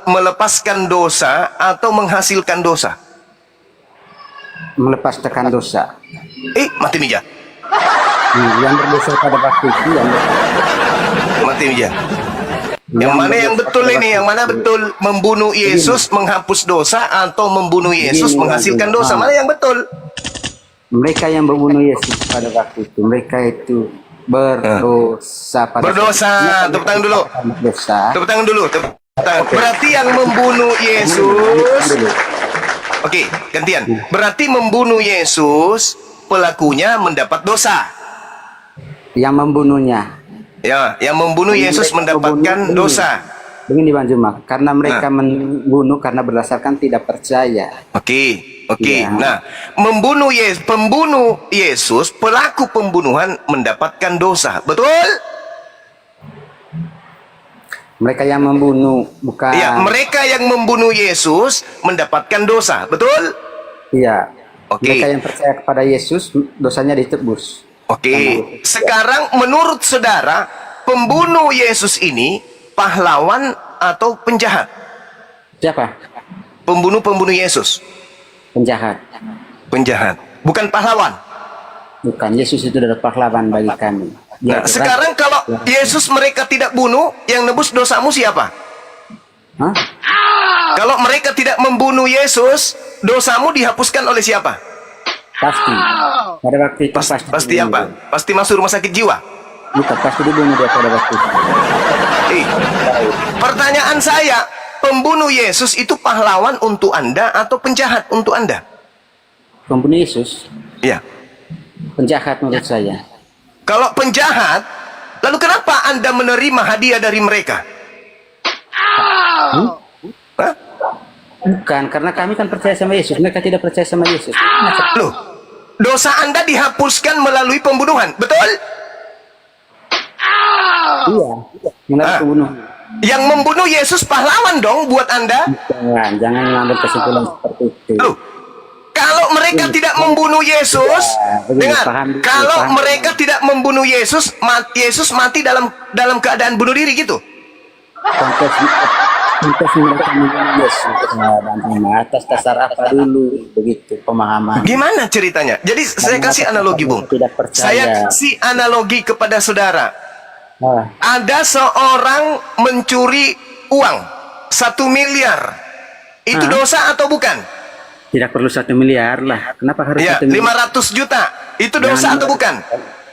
Speaker 1: melepaskan dosa atau menghasilkan dosa?
Speaker 6: Melepaskan dosa.
Speaker 1: Mati meja.
Speaker 6: Yang berdosa pada waktu itu
Speaker 1: Mati meja. Yang mana yang betul ini? Yang mana betul? Membunuh Yesus menghapus dosa atau membunuh Yesus menghasilkan dosa? Mana yang betul?
Speaker 6: Mereka yang membunuh Yesus pada waktu itu, mereka itu berdosa pada
Speaker 1: Berdosa. Tepuk tangan dulu.
Speaker 6: Berdosa.
Speaker 1: Tepuk tangan dulu. Tepuk tangan. Berarti yang membunuh Yesus. Oke, gantian. Berarti membunuh Yesus pelakunya mendapat dosa.
Speaker 6: Yang membunuhnya.
Speaker 1: Ya, yang membunuh Yesus mendapatkan dosa.
Speaker 6: Begini Bang Juma, karena mereka membunuh karena berdasarkan tidak percaya.
Speaker 1: Oke.
Speaker 6: Ya.
Speaker 1: Nah, pembunuh Yesus, pelaku pembunuhan mendapatkan dosa. Betul?
Speaker 6: Mereka yang membunuh bukan.
Speaker 1: Iya, mereka yang membunuh Yesus mendapatkan dosa. Betul?
Speaker 6: Iya.
Speaker 1: Oke.
Speaker 6: Mereka yang percaya kepada Yesus dosanya ditebus.
Speaker 1: Oke. Sekarang menurut saudara, pembunuh Yesus ini pahlawan atau penjahat?
Speaker 6: Siapa?
Speaker 1: Pembunuh Yesus.
Speaker 6: Penjahat.
Speaker 1: Penjahat. Bukan pahlawan.
Speaker 6: Bukan, Yesus itu adalah pahlawan bagi kami.
Speaker 1: Nah, sekarang kalau Yesus mereka tidak bunuh, yang nebus dosamu siapa?
Speaker 6: Hah?
Speaker 1: Kalau mereka tidak membunuh Yesus, dosamu dihapuskan oleh siapa?
Speaker 6: Pasti. Pada waktu itu
Speaker 1: Pasti apa? Pasti masuk rumah sakit jiwa.
Speaker 6: Bukan, pasti dibunuh dia pada waktu itu.
Speaker 1: Pertanyaan saya, pembunuh Yesus itu pahlawan untuk Anda atau penjahat untuk Anda?
Speaker 6: Pembunuh Yesus,
Speaker 1: Ya.
Speaker 6: penjahat menurut saya.
Speaker 1: Kalau penjahat, lalu kenapa Anda menerima hadiah dari mereka? Hah?
Speaker 6: Bukan, karena kami kan percaya sama Yesus. Mereka tidak percaya sama Yesus.
Speaker 1: Loh, dosa Anda dihapuskan melalui pembunuhan, betul?
Speaker 6: Iya, melalui pembunuh.
Speaker 1: Yang membunuh Yesus pahlawan dong buat Anda.
Speaker 6: Jangan mengambil kesimpulan seperti itu.
Speaker 1: Loh, kalau mereka tidak membunuh Yesus, dengar, kalau mereka tidak membunuh Yesus, Yesus mati dalam keadaan bunuh diri gitu.
Speaker 6: Kontes mereka membunuh Yesus atas dasar apa dulu, begitu pemahaman.
Speaker 1: Gimana ceritanya? Jadi saya kasih analogi, Bung. Saya kasih analogi kepada saudara. Ada seorang mencuri uang 1 miliar. Itu dosa atau bukan?
Speaker 6: Tidak perlu 1 miliar lah. Kenapa harus
Speaker 1: Ya,
Speaker 6: 1 miliar?
Speaker 1: 500 juta. Itu dosa atau bukan?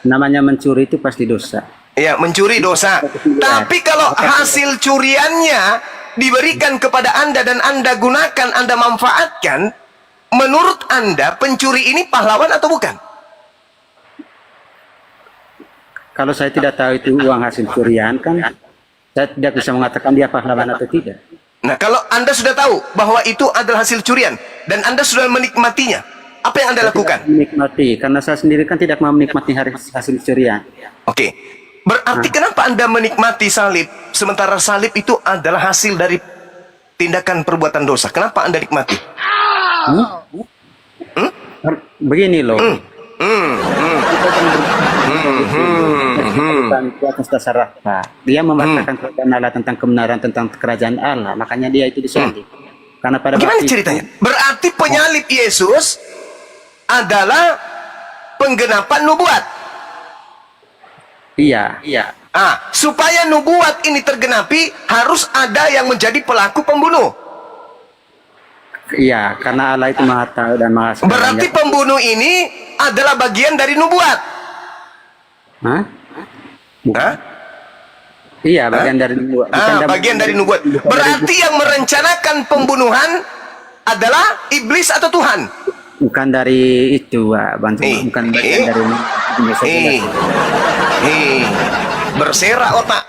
Speaker 6: Namanya mencuri itu pasti dosa.
Speaker 1: Ya, mencuri dosa. Tapi kalau hasil curiannya diberikan kepada Anda dan Anda gunakan, Anda manfaatkan, menurut Anda pencuri ini pahlawan atau bukan?
Speaker 6: Kalau saya tidak tahu itu uang hasil curian, kan saya tidak bisa mengatakan dia pahlawan atau tidak.
Speaker 1: Nah, kalau Anda sudah tahu bahwa itu adalah hasil curian dan Anda sudah menikmatinya, apa yang Anda lakukan?
Speaker 6: Menikmati, karena saya sendiri kan tidak mau menikmati hasil curian.
Speaker 1: Oke. Berarti kenapa Anda menikmati salib sementara salib itu adalah hasil dari tindakan perbuatan dosa? Kenapa Anda nikmati?
Speaker 6: Begini loh. Itu atas dasar apa? Dia memberitakan kerajaan Allah, tentang kebenaran, tentang kerajaan Allah. Makanya dia itu disalib. Karena pada
Speaker 1: Gimana
Speaker 6: waktu
Speaker 1: ceritanya? Berarti penyalib Yesus adalah penggenapan nubuat.
Speaker 6: Iya.
Speaker 1: Supaya nubuat ini tergenapi, harus ada yang menjadi pelaku pembunuh.
Speaker 6: Iya, karena Allah itu Maha Tahu dan Maha Segalanya.
Speaker 1: Berarti pembunuh ini adalah bagian dari nubuat.
Speaker 6: Hah?
Speaker 1: Hah?
Speaker 6: Iya, bagian dari nubuat.
Speaker 1: Bagian dari nubuat. Berarti yang merencanakan pembunuhan adalah iblis atau Tuhan?
Speaker 6: Bukan dari itu, Bang. Bukan bagian dari
Speaker 1: berserak otak.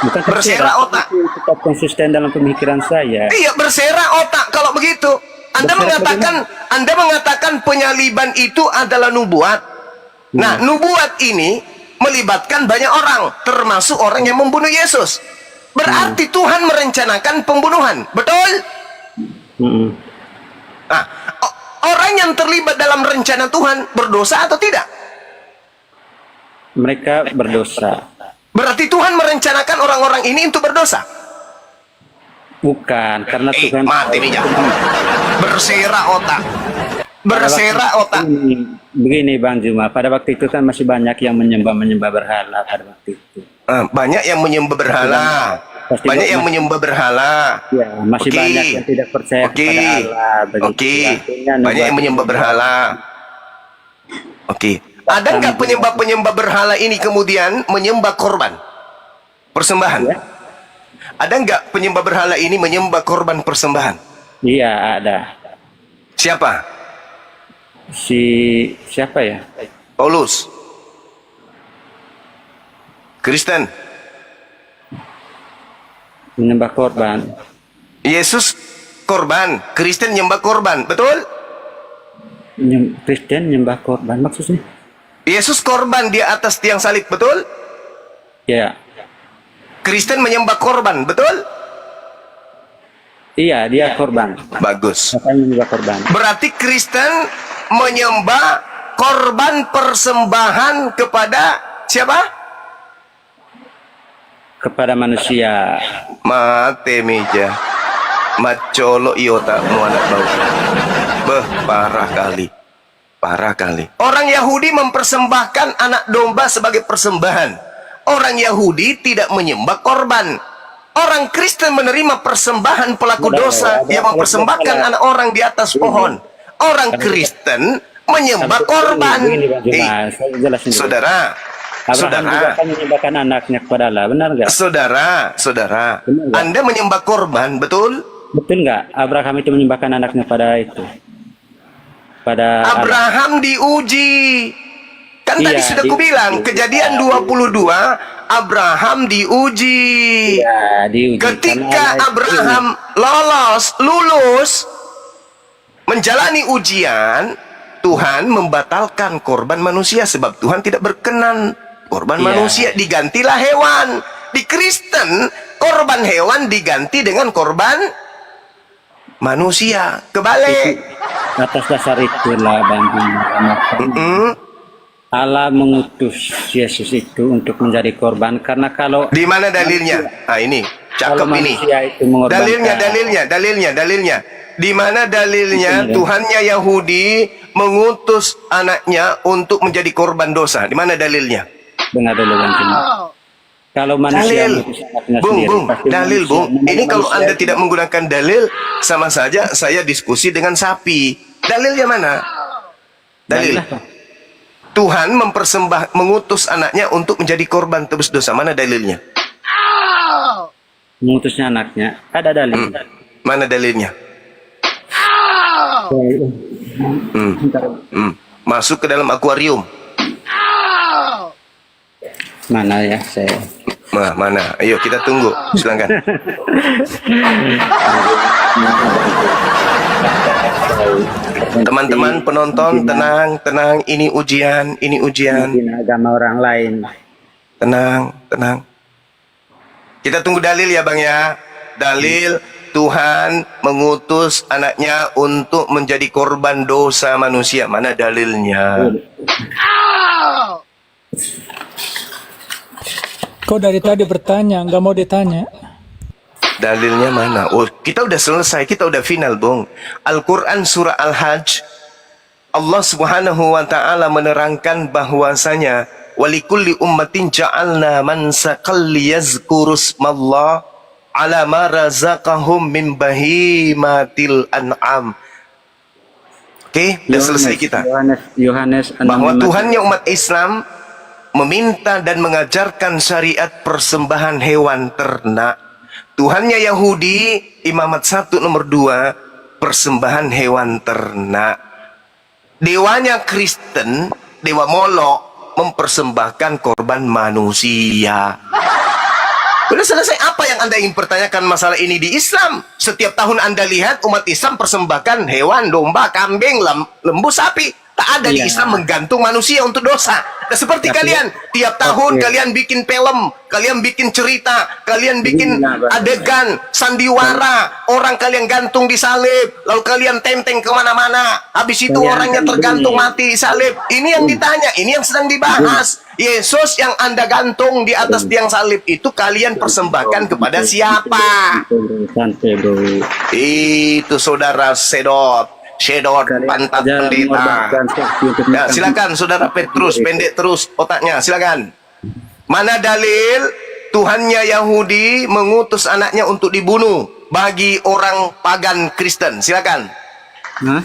Speaker 6: Bukan
Speaker 1: berserak otak.
Speaker 6: Tetap konsisten dalam pemikiran saya.
Speaker 1: Iya, berserak otak kalau begitu. Anda mengatakan penyaliban itu adalah nubuat. Nah, nubuat ini melibatkan banyak orang, termasuk orang yang membunuh Yesus. Berarti Tuhan merencanakan pembunuhan, betul? Nah, orang yang terlibat dalam rencana Tuhan berdosa atau tidak?
Speaker 6: Mereka berdosa.
Speaker 1: Berarti Tuhan merencanakan orang-orang ini untuk berdosa?
Speaker 6: Bukan, karena Tuhan
Speaker 1: mati nih, berserak otak. Berserak otak.
Speaker 6: Begini Bang Juma, pada waktu itu kan masih banyak yang menyembah berhala pada waktu itu.
Speaker 1: Banyak yang menyembah berhala. Banyak yang menyembah berhala.
Speaker 6: Ya, masih banyak yang tidak percaya kepada Allah.
Speaker 1: Banyak yang menyembah berhala. Ada nggak penyembah berhala ini kemudian menyembah korban persembahan? Ya? Ada nggak penyembah berhala ini menyembah korban persembahan?
Speaker 6: Iya, ada.
Speaker 1: Siapa?
Speaker 6: Siapa ya?
Speaker 1: Paulus. Kristen.
Speaker 6: Menyembah korban.
Speaker 1: Yesus korban, Kristen nyembah korban, betul?
Speaker 6: Kristen nyembah korban maksudnya?
Speaker 1: Yesus korban di atas tiang salib, betul?
Speaker 6: Ya.
Speaker 1: Kristen menyembah korban, betul?
Speaker 6: Iya, dia korban.
Speaker 1: Bagus.
Speaker 6: Menyembah korban.
Speaker 1: Berarti Kristen menyembah korban persembahan kepada siapa?
Speaker 4: kepada manusia.
Speaker 1: Mate meja. Macolo iota muanak bau. Beh, parah kali. Parah kali. Orang Yahudi mempersembahkan anak domba sebagai persembahan. Orang Yahudi tidak menyembah korban. Orang Kristen menerima persembahan pelaku dosa yang mempersembahkan anak orang di atas pohon. Orang Kristen menyembah korban.
Speaker 4: Begini, Bang Juma, saya jelasin dulu.
Speaker 1: Saudara,
Speaker 4: Abraham juga
Speaker 1: saudara,
Speaker 4: kan menyembahkan anaknya kepada Allah, benar nggak?
Speaker 1: saudara,
Speaker 4: Benar nggak?
Speaker 1: Anda menyembah korban, betul?
Speaker 4: Betul nggak? Abraham itu menyembahkan anaknya pada itu, pada Allah.
Speaker 1: Abraham diuji. Kan tadi
Speaker 4: Iya,
Speaker 1: sudah kubilang, Kejadian 22, Abraham diuji.
Speaker 4: Ya, diuji.
Speaker 1: Ketika
Speaker 4: Karena Allah itu-
Speaker 1: Abraham lulus menjalani ujian, Tuhan membatalkan korban manusia sebab Tuhan tidak berkenan korban
Speaker 4: Iya.
Speaker 1: manusia, digantilah hewan. Di Kristen, korban hewan diganti dengan korban manusia. Kebalik.
Speaker 4: atas dasar itulah Bang Juma, maka
Speaker 1: Hmm.
Speaker 4: Allah mengutus Yesus itu untuk menjadi korban, karena kalau
Speaker 1: Di mana dalilnya? Ah, ini
Speaker 4: kalau
Speaker 1: cakep ini.
Speaker 4: manusia itu mengorbankan,
Speaker 1: Dalilnya. Di mana dalilnya Tuhannya Yahudi mengutus anaknya untuk menjadi korban dosa? Di mana dalilnya?
Speaker 4: dengar dulu Bang Juma. Kalau manusia
Speaker 1: Dalil.
Speaker 4: mengutus anaknya
Speaker 1: Bung,
Speaker 4: sendiri,
Speaker 1: Bung,
Speaker 4: pasti
Speaker 1: dalil,
Speaker 4: manusia-
Speaker 1: Bung. Ini kalau
Speaker 4: manusia
Speaker 1: Anda
Speaker 4: itu-
Speaker 1: tidak menggunakan dalil, sama saja saya diskusi dengan sapi. Dalilnya mana? Dalil. Tuhan mengutus anaknya untuk menjadi korban tebus dosa. Mana dalilnya?
Speaker 4: mengutusnya anaknya, ada dalil.
Speaker 1: Mana dalilnya? Masuk ke dalam akuarium.
Speaker 4: Mana ya saya?
Speaker 1: Mana? Ayo kita tunggu. Silakan. Teman-teman penonton, tenang. Ini ujian.
Speaker 4: Menghina agama orang lain.
Speaker 1: Tenang. Kita tunggu dalil ya Bang ya. Dalil Tuhan mengutus anaknya untuk menjadi korban dosa manusia. Mana dalilnya?
Speaker 2: Kau dari tadi bertanya, nggak mau ditanya.
Speaker 1: Dalilnya mana? Oh, kita udah selesai, kita udah final, Bung. Al-Quran surah Al-Hajj, Allah Subhanahu wa ta'ala menerangkan bahwasanya walikulli ummatin ja'alna mansaqal liyazkurusmallah ala ma razaqahum min bahimatil an'am. Oke, udah selesai kita.
Speaker 4: Yohanes 6:5.
Speaker 1: Bahwa Tuhannya umat Islam meminta dan mengajarkan syariat persembahan hewan ternak. Tuhannya Yahudi, Imamat 1 nomor 2, persembahan hewan ternak. Dewanya Kristen, Dewa Molok, mempersembahkan korban manusia. Udah selesai. Apa yang Anda ingin pertanyakan masalah ini di Islam? Setiap tahun Anda lihat umat Islam persembahkan hewan, domba, kambing, lembu, sapi. Tak ada di Islam menggantung manusia untuk dosa. Nah, seperti kalian, tiap tahun kalian bikin film, kalian bikin cerita, kalian bikin adegan, sandiwara, orang kalian gantung di salib, lalu kalian tenteng kemana-mana. Habis itu orangnya tergantung mati di salib. Ini yang ditanya, ini yang sedang dibahas. Yesus yang Anda gantung di atas tiang salib itu kalian persembahkan kepada siapa?
Speaker 4: Santai bro.
Speaker 1: Itu saudara Sedot pantat pendeta. Ya, silakan saudara Petrus, pendek terus otaknya, silakan. Mana dalil Tuhannya Yahudi mengutus anaknya untuk dibunuh bagi orang pagan Kristen? Silakan.
Speaker 4: Hah?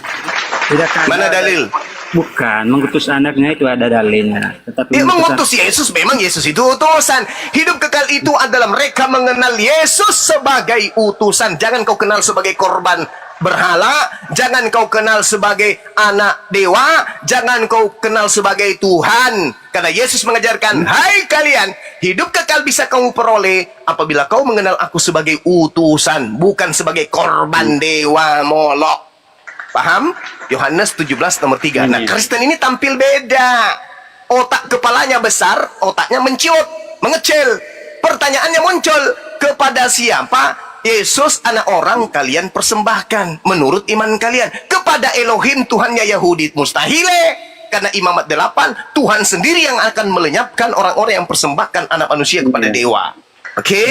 Speaker 4: Tidak ada.
Speaker 1: Mana dalil?
Speaker 4: Bukan, mengutus anaknya itu ada dalilnya. Tetapi
Speaker 1: Dia mengutus Yesus, memang Yesus itu utusan. Hidup kekal itu adalah mereka mengenal Yesus sebagai utusan. Jangan kau kenal sebagai korban berhala, jangan kau kenal sebagai anak dewa, jangan kau kenal sebagai Tuhan. Karena Yesus mengajarkan, hai kalian, hidup kekal bisa kamu peroleh apabila kau mengenal aku sebagai utusan, bukan sebagai korban dewa Molok. Paham? Yohanes 17 nomor 3. Nah, Kristen ini tampil beda. Otak kepalanya besar, otaknya menciut, mengecil. Pertanyaannya muncul, kepada siapa Yesus anak orang kalian persembahkan menurut iman kalian? Kepada Elohim Tuhannya Yahudi mustahile. Karena Imamat 8, Tuhan sendiri yang akan melenyapkan orang-orang yang persembahkan anak manusia kepada dewa. Oke.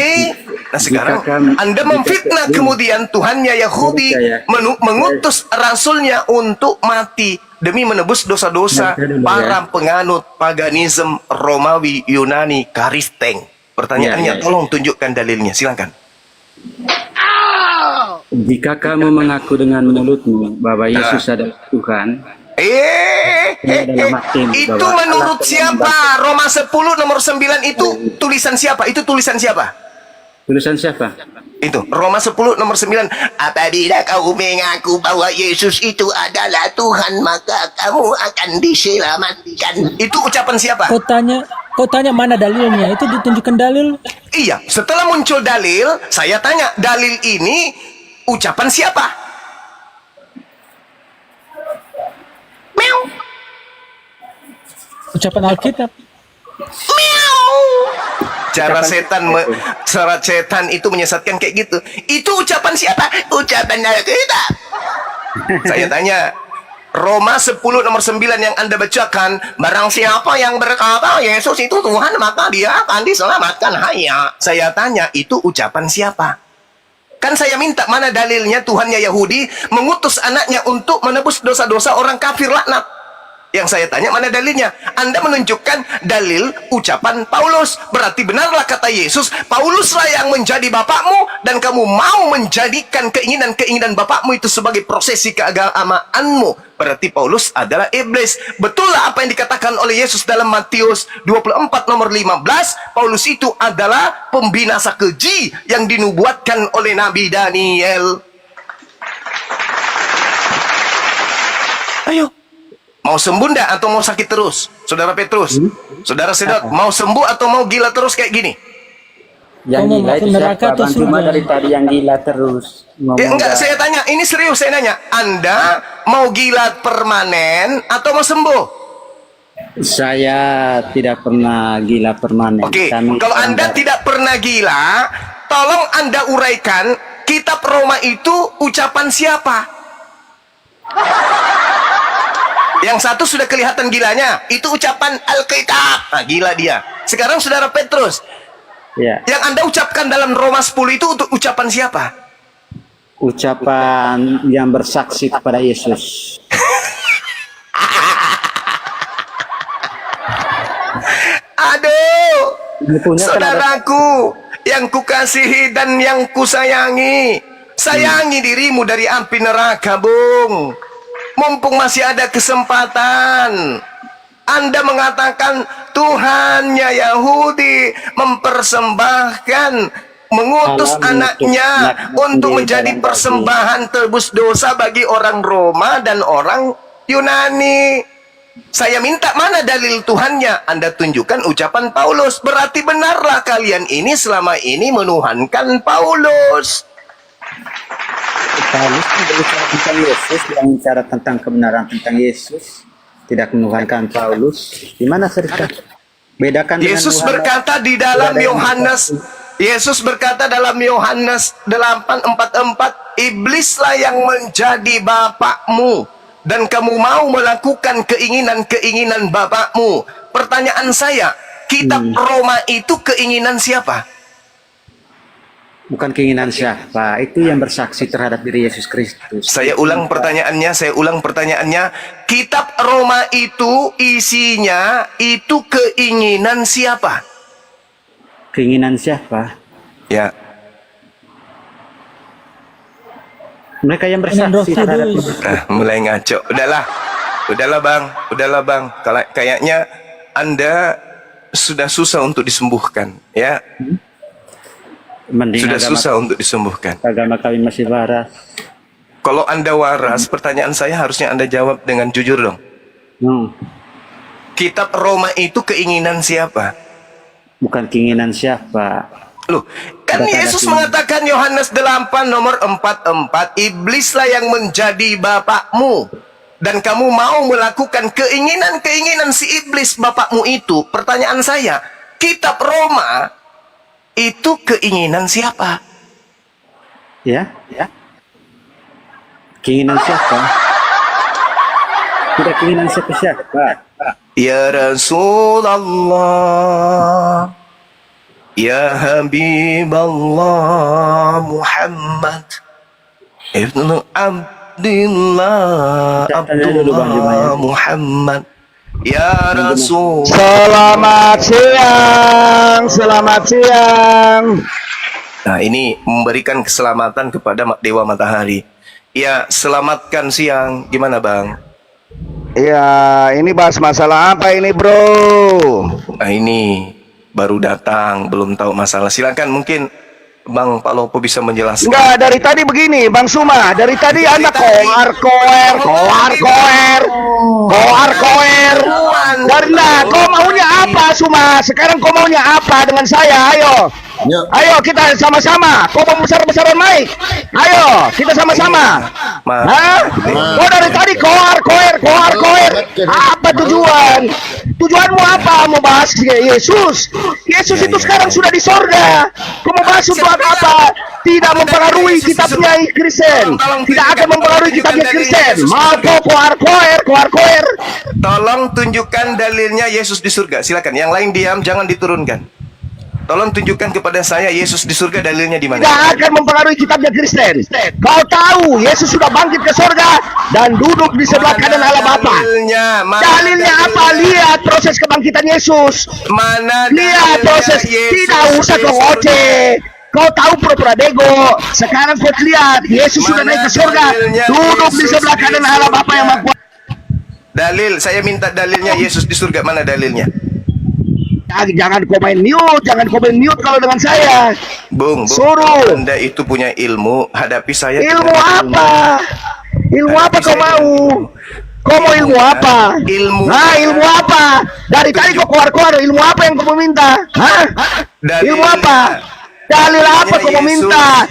Speaker 1: Nah sekarang
Speaker 4: Jika kami-
Speaker 1: Anda
Speaker 4: jika
Speaker 1: memfitnah
Speaker 4: kami-
Speaker 1: kemudian Tuhannya Yahudi
Speaker 4: Saya-
Speaker 1: mengutus rasulnya untuk mati demi menebus dosa-dosa
Speaker 4: Nanti dulu,
Speaker 1: para penganut paganisme Romawi, Yunani, Kristen. Pertanyaannya,
Speaker 4: Ya.
Speaker 1: tolong tunjukkan dalilnya. Silakan.
Speaker 4: Jika kamu mengaku dengan mulutmu bahwa Yesus adalah Tuhan, dalam hati
Speaker 1: Itu
Speaker 4: bahwa
Speaker 1: menurut
Speaker 4: Allah telah
Speaker 1: siapa? Roma 10 nomor 9 itu tulisan siapa? Itu tulisan siapa?
Speaker 4: tulisan siapa?
Speaker 1: Itu Roma 10 nomor 9. Apabila kau mengaku bahwa Yesus itu adalah Tuhan, maka kamu akan diselamatkan. Itu ucapan siapa?
Speaker 2: Kau tanya mana dalilnya? Itu ditunjukkan dalil.
Speaker 1: Iya, setelah muncul dalil, saya tanya, dalil ini ucapan siapa? Meow.
Speaker 2: Ucapan Alkitab.
Speaker 1: Cara setan itu menyesatkan kayak gitu. Itu ucapan siapa? Ucapan Alkitab. Saya tanya, Roma 10 nomor 9 yang Anda bacakan, barang siapa yang berkata Yesus itu Tuhan, maka dia akan diselamatkan. Hanya saya tanya, itu ucapan siapa? Kan saya minta mana dalilnya Tuhannya Yahudi mengutus anaknya untuk menebus dosa-dosa orang kafir laknat. Yang saya tanya mana dalilnya? Anda menunjukkan dalil ucapan Paulus. Berarti benarlah kata Yesus, Pauluslah yang menjadi bapakmu dan kamu mau menjadikan keinginan-keinginan bapakmu itu sebagai prosesi keagamaanmu. Berarti Paulus adalah iblis. Betullah apa yang dikatakan oleh Yesus dalam Matius 24 nomor 15. Paulus itu adalah pembinasa keji yang dinubuatkan oleh Nabi Daniel. Ayo. Mau sembuh ndak atau mau sakit terus? Saudara Petrus, Saudara Sedot, mau sembuh atau mau gila terus kayak gini?
Speaker 6: Yang
Speaker 2: Kamu
Speaker 6: gila itu
Speaker 2: masuk neraka
Speaker 6: siapa?
Speaker 2: atau
Speaker 6: Bang Cuma
Speaker 2: surga?
Speaker 6: dari tadi yang gila terus.
Speaker 1: Enggak, saya tanya, ini serius saya nanya. Anda mau gila permanen atau mau sembuh?
Speaker 6: Saya tidak pernah gila permanen.
Speaker 1: Oke,
Speaker 6: Kami
Speaker 1: kalau Anda tidak pernah gila, tolong Anda uraikan kitab Roma itu ucapan siapa? Yang satu sudah kelihatan gilanya, itu ucapan Alkitab. Nah, gila dia. Sekarang Saudara Petrus,
Speaker 6: Ya,
Speaker 1: yang Anda ucapkan dalam Roma 10 itu untuk ucapan siapa?
Speaker 6: ucapan yang bersaksi kepada Yesus.
Speaker 1: Aduh,
Speaker 6: Ini punya kan ada-
Speaker 1: saudaraku yang kukasihi dan yang kusayangi, sayangi dirimu dari api neraka, Bung. Mumpung masih ada kesempatan. Anda mengatakan Tuhannya Yahudi mempersembahkan, mengutus anaknya untuk menjadi persembahan tebus dosa bagi orang Roma dan orang Yunani. Saya minta mana dalil Tuhannya? Anda tunjukkan ucapan Paulus. Berarti benarlah kalian ini selama ini menuhankan Paulus.
Speaker 6: Paulus berbicara tentang Yesus, yang bicara tentang kebenaran tentang Yesus, tidak menuhankan Paulus. Di mana cerita? Bedakan dengan
Speaker 1: Yesus
Speaker 6: Yohanes.
Speaker 1: berkata di dalam
Speaker 6: Tidak ada yang
Speaker 1: Yohanes, Yesus berkata dalam Yohanes 8:44, iblislah yang menjadi bapakmu dan kamu mau melakukan keinginan-keinginan bapakmu. Pertanyaan saya, kitab Roma itu keinginan siapa?
Speaker 6: Bukan keinginan siapa, itu yang bersaksi terhadap diri Yesus Kristus.
Speaker 1: Saya ulang pertanyaannya. Kitab Roma itu isinya itu keinginan siapa?
Speaker 6: Keinginan siapa?
Speaker 1: Ya.
Speaker 6: Mereka yang
Speaker 2: Dengan Roh
Speaker 6: bersaksi terhadap
Speaker 2: Kudus.
Speaker 1: Mulai ngaco. Udahlah bang. Kayaknya Anda sudah susah untuk disembuhkan, ya.
Speaker 6: Mending
Speaker 1: Sudah
Speaker 6: agama-
Speaker 1: susah untuk disembuhkan.
Speaker 6: agama kami masih waras.
Speaker 1: Kalau Anda waras, pertanyaan saya harusnya Anda jawab dengan jujur dong. Kitab Roma itu keinginan siapa?
Speaker 6: Bukan keinginan siapa.
Speaker 1: Loh, kan
Speaker 6: Ada
Speaker 1: Yesus
Speaker 6: keinginan.
Speaker 1: mengatakan Yohanes 8 nomor 44, iblislah yang menjadi bapakmu dan kamu mau melakukan keinginan-keinginan si iblis bapakmu itu. Pertanyaan saya, kitab Roma itu keinginan siapa?
Speaker 6: Ya? Keinginan siapa? Tidak keinginan siapa-siapa.
Speaker 1: Ya Rasulullah, Ya Habiballah Muhammad Ibnu Abdillah Abdullah Muhammad Ya Rasul.
Speaker 3: Selamat siang, selamat siang.
Speaker 1: Nah, ini memberikan keselamatan kepada Dewa Matahari. Ya, selamatkan siang. Gimana, Bang?
Speaker 3: Ya, ini bahas masalah apa ini, bro?
Speaker 1: Nah, ini baru datang, belum tahu masalah. Silakan mungkin Bang Pak Lopo bisa menjelaskan.
Speaker 3: Enggak, dari tadi begini, Bang Suma. Dari tadi Anda koar. Karena kau maunya apa, Suma? Sekarang kau maunya apa dengan saya? Ayo. Ayo kita sama-sama. Kau mau besar-besaran Mike? Ayo, kita sama-sama. Hah? Kau dari tadi koar. Apa tujuan? Tujuanmu apa? Mau bahas Yesus? Yesus itu sekarang sudah di sorga. Kau mau bahas untuk apa? Tidak mempengaruhi kitabnya Kristen. Tidak akan mempengaruhi kitabnya Kristen. Mau koar.
Speaker 1: Tolong tunjukkan dalilnya Yesus di surga. Silakan. Yang lain diam, jangan diturunkan. Tolong tunjukkan kepada saya Yesus di surga dalilnya di mana?
Speaker 3: Tidak akan mempengaruhi kitabnya Kristen. Kau tahu Yesus sudah bangkit ke sorga dan duduk di sebelah kanan Allah Bapa. Dalilnya apa? Lihat proses kebangkitan Yesus. Lihat proses. Tidak usah kau ngoceh. Kau tahu pura-pura bego. Sekarang kau lihat Yesus sudah naik ke sorga, duduk di sebelah kanan Allah Bapa yang Maha Kuasa.
Speaker 1: Dalil, saya minta dalilnya Yesus di surga. Mana dalilnya?
Speaker 3: Jangan komen mute kalau dengan saya.
Speaker 1: Bung,
Speaker 3: Suruh.
Speaker 1: Anda itu punya ilmu, hadapi saya.
Speaker 3: Ilmu apa? Ilmu apa kau mau? Kau mau ilmu apa?
Speaker 1: Ilmu
Speaker 3: apa? Dari tadi kau keluar ilmu apa yang kau minta? Hah? Ilmu apa? Dalil apa kau meminta?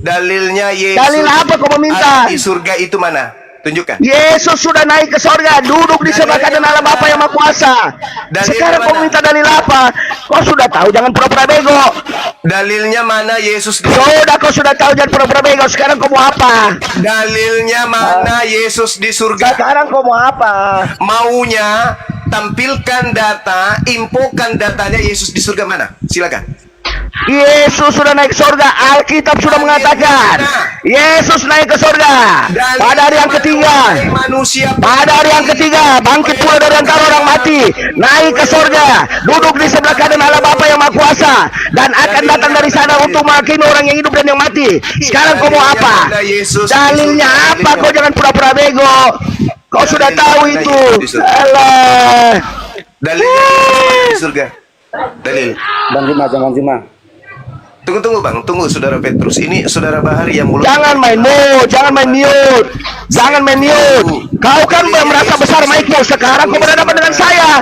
Speaker 1: Dalilnya Yesus.
Speaker 3: Dalil apa kau meminta?
Speaker 1: Di surga itu mana? Tunjukkan.
Speaker 3: Yesus sudah naik ke sorga, duduk di sebelah kanan Allah Bapa yang Maha Kuasa. Sekarang kau minta dalil apa? Kau sudah tahu, jangan pura-pura bego.
Speaker 1: Dalilnya mana Yesus di
Speaker 3: Kau sudah tahu, jangan pura-pura bego. Sekarang kau mau apa?
Speaker 1: Dalilnya mana Yesus di surga?
Speaker 3: Sekarang kau mau apa?
Speaker 1: Maunya tampilkan data, infokan datanya Yesus di surga mana? Silakan.
Speaker 3: Yesus sudah naik ke sorga. Alkitab sudah mengatakan Yesus naik ke sorga pada hari yang ketiga. Pada hari yang ketiga bangkit pula dari antara orang mati, naik ke sorga, duduk di sebelah kanan Allah Bapa yang Maha Kuasa, dan akan datang dari sana untuk menghakimi orang yang hidup dan yang mati. Sekarang kau mau apa? Dalilnya apa? Kau jangan pura-pura bego. Kau sudah tahu itu. Alah.
Speaker 1: Dalilnya di surga. Dalil.
Speaker 6: Bang Juma.
Speaker 1: Tunggu Bang, tunggu Saudara Petrus. Ini Saudara Bahari yang mulut.
Speaker 3: Jangan main mute. Kau kan merasa besar mic-mu. Sekarang kau berhadapan dengan saya.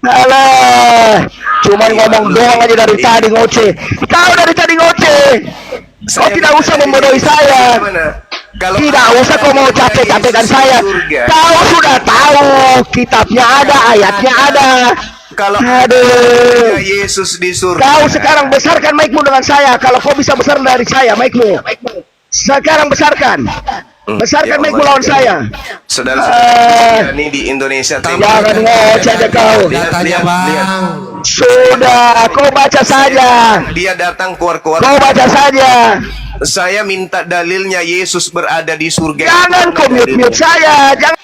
Speaker 3: Alah, cuman ngomong doang aja dari tadi ngoceh. Kau dari tadi ngoceh. Kau tidak usah membodohi saya. Tidak usah kau mau capek-capekkan saya. Kau sudah tahu kitabnya ada, ayatnya ada.
Speaker 1: Kalau
Speaker 3: aduh,
Speaker 1: Yesus di surga.
Speaker 3: Kau sekarang besarkan mic-mu dengan saya. Kalau kau bisa besar dari saya mic-mu. Sekarang besarkan. Besarkan mic-mu lawan saya.
Speaker 1: Saudara-saudara ini di Indonesia.
Speaker 3: Jangan ngoceh aja kau.
Speaker 1: Lihat.
Speaker 3: Sudah, kau baca saja.
Speaker 1: Dia datang keluar.
Speaker 3: Kau baca saja.
Speaker 1: Saya minta dalilnya Yesus berada di surga.
Speaker 3: Jangan kau mute saya. Jangan.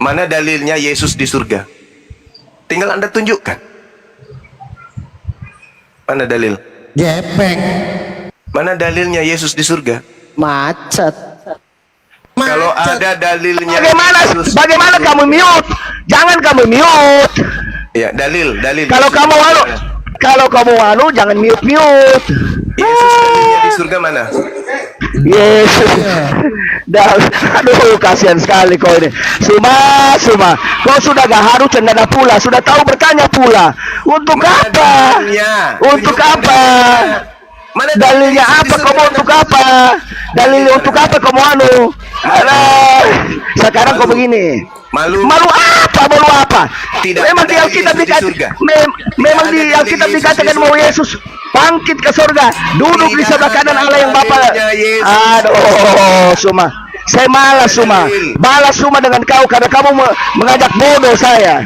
Speaker 1: Mana dalilnya Yesus di surga? Tinggal Anda tunjukkan. Mana dalil?
Speaker 3: Gepeng.
Speaker 1: Mana dalilnya Yesus di surga?
Speaker 3: Macet.
Speaker 1: Kalau ada dalilnya.
Speaker 3: Bagaimana kamu mute? Jangan kamu mute.
Speaker 1: Ya, dalil.
Speaker 3: Kalau kamu jangan mute.
Speaker 1: Yesus dalilnya di surga mana?
Speaker 3: Yesus. Aduh, kasihan sekali kau ini. Suma. Kau sudah gak harus cendana pula. Sudah tahu bertanya pula. Untuk apa? Untuk apa? Dalilnya apa? Kamu untuk apa? Dalilnya untuk apa kamu Alah. Sekarang kau begini. Malu apa? Memang di Alkitab dikatakan mau Yesus bangkit ke surga, duduk di sebelah kanan Allah yang Bapa. Aduh, saya malas Balas dengan kau karena kamu mengajak bodoh saya.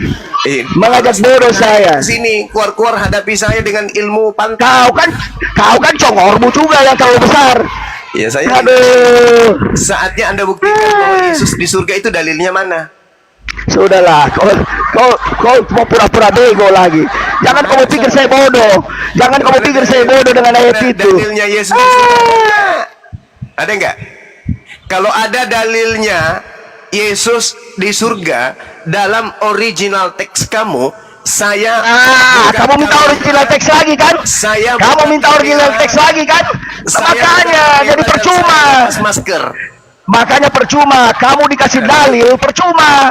Speaker 3: Mengajak bodoh saya.
Speaker 1: Sini, keluar hadapi saya dengan ilmu pantai.
Speaker 3: Kau kan congormu juga yang terlalu besar.
Speaker 1: Ya saya.
Speaker 3: Aduh.
Speaker 1: Saatnya Anda buktikan bahwa Yesus di surga itu dalilnya mana?
Speaker 3: Sudahlah, kau mau pura-pura bego lagi. Jangan kamu pikir saya bodoh. Jangan kamu pikir saya bodoh dengan ayat itu.
Speaker 1: Dalilnya Yesus di surga. Ada nggak? Kalau ada dalilnya Yesus di surga dalam original teks kamu, saya
Speaker 3: kamu minta original teks lagi kan? Kamu minta original teks lagi kan? Makanya jadi percuma.
Speaker 1: Masker.
Speaker 3: Makanya percuma kamu dikasih dalil, percuma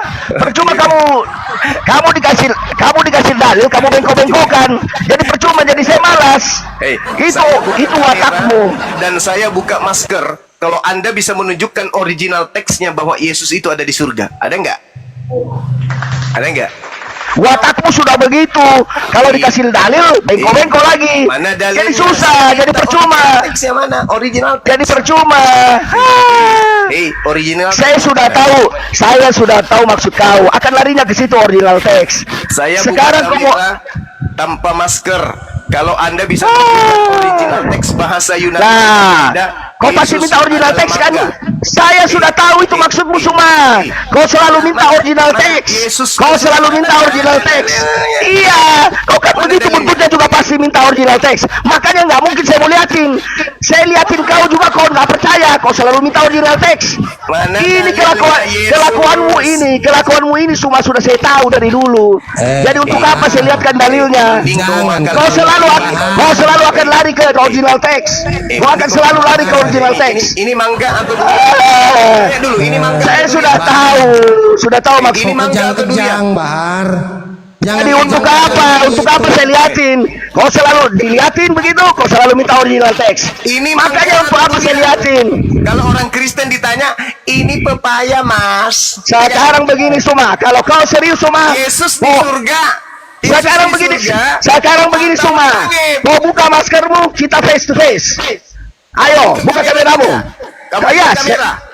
Speaker 3: kamu dikasih dalil, kamu bengkok-bengkokan. Jadi percuma, jadi saya malas. Itu watakmu.
Speaker 1: Dan saya buka masker kalau Anda bisa menunjukkan original teksnya bahwa Yesus itu ada di surga. Ada nggak? Ada nggak?
Speaker 3: Watakmu sudah begitu. Kalau dikasih dalil, bengkok-bengkok lagi.
Speaker 1: Mana dalilnya?
Speaker 3: Jadi susah, jadi percuma.
Speaker 1: Teksnya mana? Original teks.
Speaker 3: Jadi percuma.
Speaker 1: Original.
Speaker 3: Saya sudah tahu maksud kau. Akan larinya ke situ original teks. Sekarang kamu
Speaker 1: tanpa masker. Kalau Anda bisa menunjukkan original teks bahasa Yunani.
Speaker 3: Kau pasti minta original teks kan? Saya sudah tahu itu maksudmu semua. Kau selalu minta original teks. Kau selalu minta original teks. Iya, kau kan begitu buntutnya juga pasti minta original teks. Makanya nggak mungkin saya mau liatin. Saya liatin kau juga, kau nggak percaya. Kau selalu minta original teks. Ini kelakuanmu ini semua sudah saya tahu dari dulu. Jadi untuk apa saya lihatkan dalilnya? Kau selalu akan lari ke original teks. Kau akan selalu lari ke original teks.
Speaker 1: Ini mangga atau dulu? Ini mangga.
Speaker 3: Saya sudah tahu maksud.
Speaker 1: Ini mangga atau durian?
Speaker 7: Bahar.
Speaker 3: Jadi untuk apa? Untuk apa saya liatin? Kau selalu diliatin begitu. Kau selalu minta original teks.
Speaker 1: Ini
Speaker 3: makanya untuk apa saya liatin?
Speaker 1: Kalau orang Kristen ditanya, ini pepaya mas.
Speaker 3: Sekarang begini Suma. Kalau kau serius Suma,
Speaker 1: Yesus di surga.
Speaker 3: Sekarang begini Suma. Mau buka maskermu, kita face to face. Ayo, buka kameramu.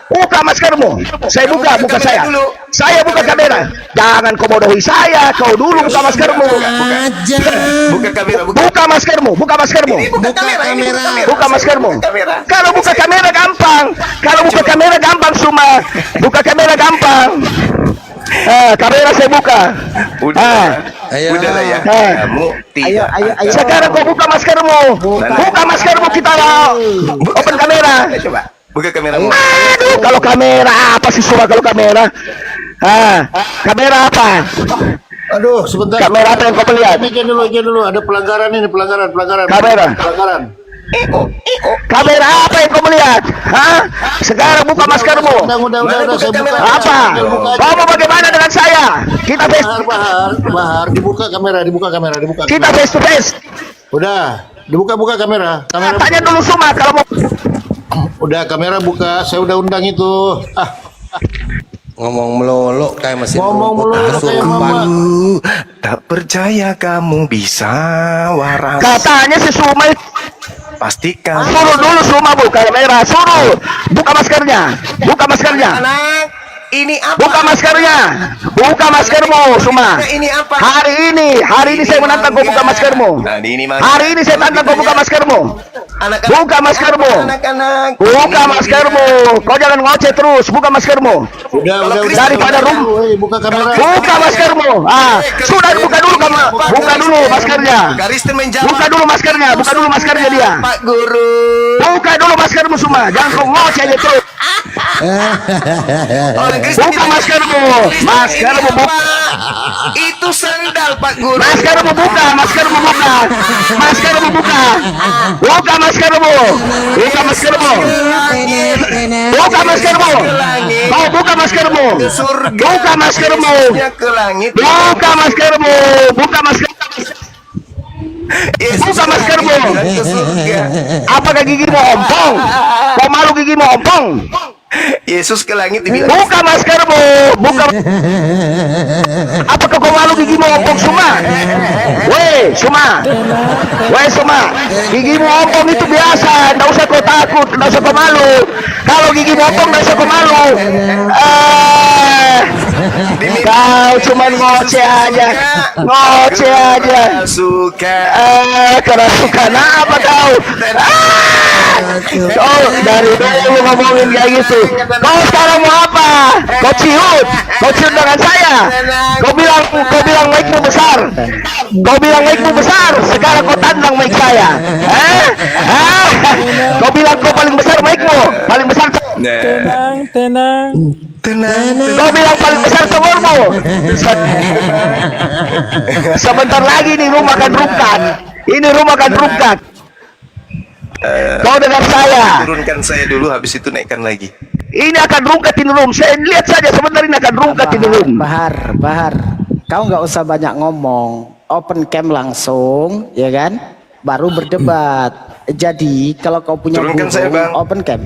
Speaker 3: Buka maskermu. Saya buka saya. Saya buka kamera. Jangan kau bodohi saya. Kau dulu buka maskermu.
Speaker 1: Buka kamera.
Speaker 3: Buka maskermu. Buka maskermu. Buka maskermu. Kalau buka kamera gampang. Suma. Buka kamera gampang. Kamera saya buka.
Speaker 1: Udahlah ya. Kamu tidak.
Speaker 3: Ayo. Sekarang kau buka maskermu. Buka maskermu, kita open kamera.
Speaker 1: Coba. Buka kameramu.
Speaker 3: Aduh, kalau kamera apa sih Suma kalau kamera? Kamera apa?
Speaker 7: Aduh, sebentar.
Speaker 3: Kamera apa yang kau lihat?
Speaker 7: Izin dulu. Ada pelanggaran ini, pelanggaran.
Speaker 3: Kamera. Kamera apa yang kau melihat? Sekarang buka maskermu.
Speaker 7: Udah, saya buka.
Speaker 3: Apa? Kau mau bagaimana dengan saya? Kita face.
Speaker 7: Bahar, dibuka kamera.
Speaker 3: Kita face to face.
Speaker 7: Udah, dibuka kamera.
Speaker 3: Tanya dulu Suma kalau mau.
Speaker 7: Udah, kamera buka. Saya udah undang itu.
Speaker 5: Ngomong melolok kayak masih
Speaker 7: kayak mama.
Speaker 1: Tak percaya kamu bisa waras.
Speaker 3: Katanya si Suma
Speaker 1: Pastikan.
Speaker 3: suruh dulu Suma buka kamera. Suruh buka maskernya.
Speaker 1: Anak, ini apa?
Speaker 3: Buka maskermu Suma.
Speaker 1: Ini apa?
Speaker 3: Hari ini saya menantang kau buka maskermu. Hari ini saya tantang kau buka maskermu. Buka maskermu.
Speaker 1: Anak-anak.
Speaker 3: Buka maskermu. Kau jangan ngoceh terus. Buka maskermu.
Speaker 7: Udah.
Speaker 3: Daripada
Speaker 7: Buka kamera.
Speaker 3: Buka maskermu. Sudah buka dulu kamu. Buka dulu maskernya.
Speaker 1: Kristen menjawab.
Speaker 3: Buka dulu maskernya dia.
Speaker 1: Pak Guru.
Speaker 3: Buka dulu maskermu semua. Jangan kau ngoceh aja terus. Buka maskermu. Maskermu buka.
Speaker 1: Itu sandal Pak Guru.
Speaker 3: Maskermu buka. Buka maskermu. Kau buka maskermu. Buka maskermu.
Speaker 1: Ke langit.
Speaker 3: Buka maskermu. Buka maskermu.
Speaker 1: Ke surga.
Speaker 3: Apakah gigimu ompong? Kau malu gigimu ompong?
Speaker 1: Yesus ke langit dibilang.
Speaker 3: Buka maskermu. Apakah kau malu gigimu ompong Suma? Weh Suma. Gigimu ompong itu biasa. Tidak usah kau takut. Tidak usah kau malu. Kalau gigimu ompong tidak usah kau malu. Kau cuman ngoceh aja. Ngoceh aja.
Speaker 1: Suka.
Speaker 3: Kerasukan apa kau? Kau dari dulu ngomongin kayak gitu. Kau sekarang mau apa? Kau ciut dengan saya. Kau bilang mic-mu besar. Kau bilang mic-mu besar. Sekarang kau tantang mic saya. Kau bilang kau paling besar mic-mu, paling besar.
Speaker 2: Tenang.
Speaker 3: Kau bilang paling besar telurmu. Sebentar lagi nih rumah akan rungkat. Ini rumah akan rungkat. Kau dengar saya.
Speaker 1: Turunkan saya dulu, habis itu naikkan lagi.
Speaker 3: Ini akan rungkat ini room. Saya lihat saja sebentar ini akan rungkat ini room.
Speaker 8: Bahar, kau nggak usah banyak ngomong, open cam langsung, ya kan? Baru berdebat. Jadi kalau kau punya
Speaker 1: Turunkan
Speaker 8: burung,
Speaker 1: saya, Bang.
Speaker 8: open cam.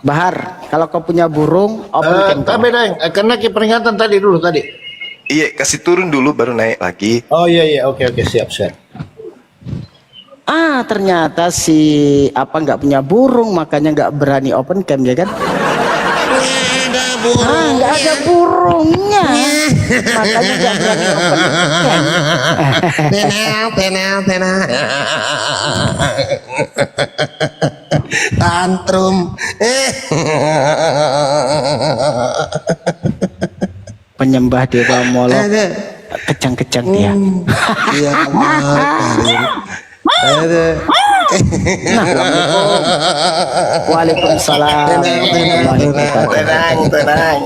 Speaker 8: Bahar, kalau kau punya burung, open cam.
Speaker 7: Tapi Deng, kena ke peringatan tadi dulu tadi.
Speaker 1: Iya, kasih turun dulu baru naik lagi.
Speaker 7: Oh iya, oke, siap.
Speaker 8: Ternyata si apa nggak punya burung, makanya nggak berani open cam, ya kan? Nggak ada burungnya, makanya nggak berani open cam.
Speaker 5: Tenang. Tantrum.
Speaker 8: Penyembah dewa Molok, kecang-kecang dia.
Speaker 5: Iya,
Speaker 8: Waalaikumsalam.
Speaker 1: Tenang.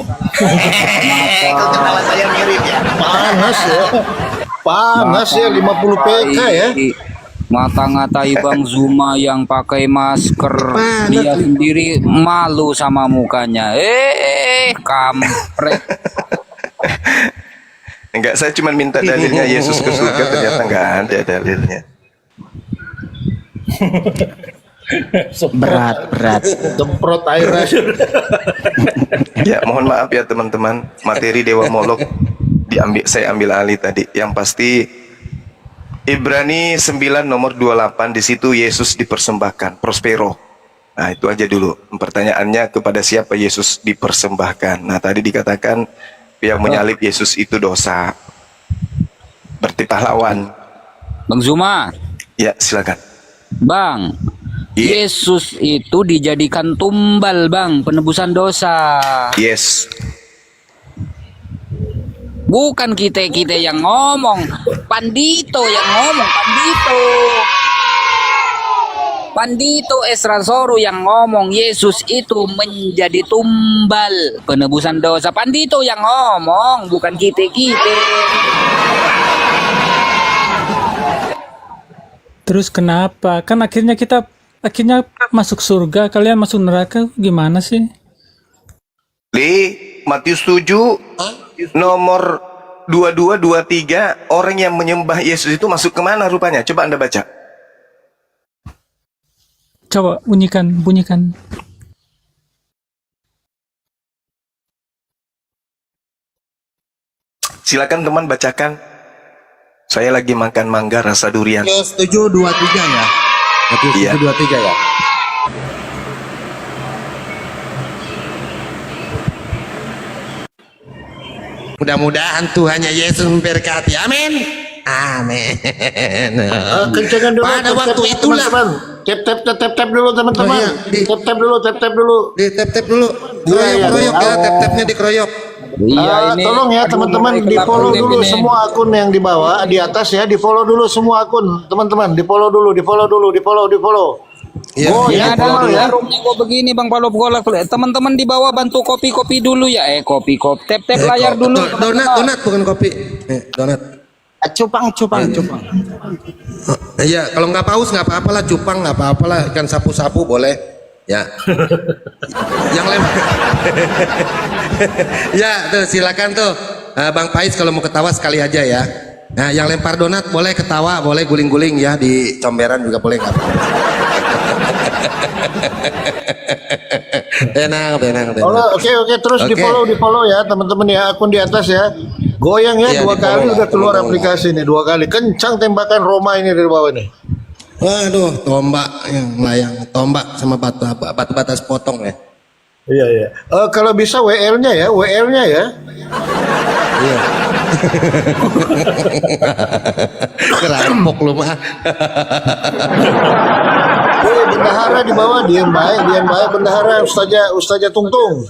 Speaker 1: Kau ketawa saya mirip ya.
Speaker 7: Panas ya 50 PK ya.
Speaker 9: Mata-ngatai Bang Zuma yang pakai masker, dia sendiri malu sama mukanya. Kampret.
Speaker 1: Enggak, saya cuma minta dalilnya Yesus ke surga, ternyata enggak ada dalilnya.
Speaker 8: Berat.
Speaker 7: Semprot air aja.
Speaker 1: Ya, mohon maaf ya teman-teman, materi Dewa Molok saya ambil alih tadi. Yang pasti Ibrani 9 nomor 28, di situ Yesus dipersembahkan, prospero. Nah, itu aja dulu. Pertanyaannya, kepada siapa Yesus dipersembahkan? Nah, tadi dikatakan yang menyalib Yesus itu dosa. Berarti pahlawan.
Speaker 9: Bang Zuma.
Speaker 1: Ya, silakan.
Speaker 9: Bang, Yesus itu dijadikan tumbal, Bang, penebusan dosa.
Speaker 1: Yes.
Speaker 9: Bukan kita yang ngomong, Pandito yang ngomong, Pandito Esrasoru yang ngomong Yesus itu menjadi tumbal penebusan dosa. Pandito yang ngomong, bukan kita.
Speaker 2: Terus kenapa? Kan akhirnya kita masuk surga, kalian masuk neraka, gimana sih?
Speaker 1: Matius 7 nomor 22 23, orang yang menyembah Yesus itu masuk kemana rupanya? Coba Anda baca.
Speaker 2: Coba bunyikan.
Speaker 1: Silakan teman bacakan. Saya lagi makan mangga rasa durian.
Speaker 5: Matius 7:23 ya. Matius 7:23 ya. Mudah-mudahan Tuhannya Yesus memberkati. Amin.
Speaker 7: Kencangan dulu.
Speaker 5: Pada waktu itulah.
Speaker 7: Tap dulu teman-teman. Tap dulu.
Speaker 5: Di tap dulu. Dikeroyok ya, tap-tapnya dikeroyok.
Speaker 9: Iya, ini
Speaker 7: Tolong ya teman-teman, di follow dulu semua akun yang di bawah, di atas ya, di follow dulu semua akun teman-teman, di follow dulu.
Speaker 5: Iya.
Speaker 7: Ya,
Speaker 9: ada rumahnya kok begini Bang Palo. Teman-teman di bawah bantu kopi di dulu ya. Kopi. Tap layar dulu.
Speaker 5: Donat bukan kopi. Donat.
Speaker 8: Cupang.
Speaker 5: Iya, kalau nggak paus nggak apa-apa lah, cupang nggak apa-apa lah, ikan sapu-sapu boleh. Ya. Yang lain. Ya, tuh silakan tuh. Bang Pais kalau mau ketawa sekali aja ya. Nah, yang lempar donat boleh ketawa, boleh guling-guling ya, di comberan juga boleh nggak apa-apa. Tenang.
Speaker 7: Oke, terus di follow ya teman-teman ya, akun di atas ya. Goyang ya,
Speaker 5: Iya,
Speaker 7: 2 kali
Speaker 5: di-follow,
Speaker 7: udah keluar
Speaker 5: teman-teman.
Speaker 7: aplikasi ini, 2 kali. Kencang tembakan Roma ini dari bawah nih.
Speaker 5: Waduh, tombak yang melayang, tombak sama batu batas potong ya.
Speaker 7: Iya, iya. Kalau bisa WL-nya ya, WL-nya ya.
Speaker 5: Iya. Kerampok lu mah.
Speaker 7: Bendahara di bawah diam baik bendahara Ustazah Tungtung.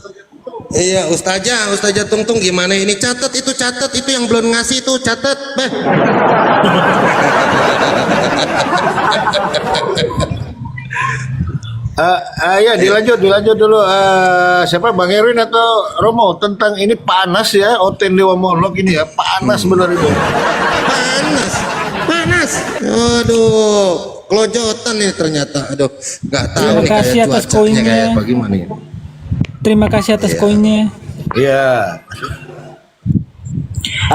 Speaker 5: Iya, Ustazah Tungtung gimana ini? Catat itu yang belum ngasih itu catat, Beh.
Speaker 7: Ya dilanjut dulu. Siapa Bang Erwin atau Romo tentang ini panas ya, Oten Dewa Monolog ini ya, panas benar itu.
Speaker 5: Panas. Aduh, kelojotan nih ternyata. Aduh, nggak tahu
Speaker 2: Terima
Speaker 5: nih
Speaker 2: kasih
Speaker 5: kayak
Speaker 2: atas
Speaker 5: cuacanya
Speaker 2: koinnya.
Speaker 5: kayak bagaimana ya.
Speaker 2: Terima kasih atas koinnya.
Speaker 7: Iya.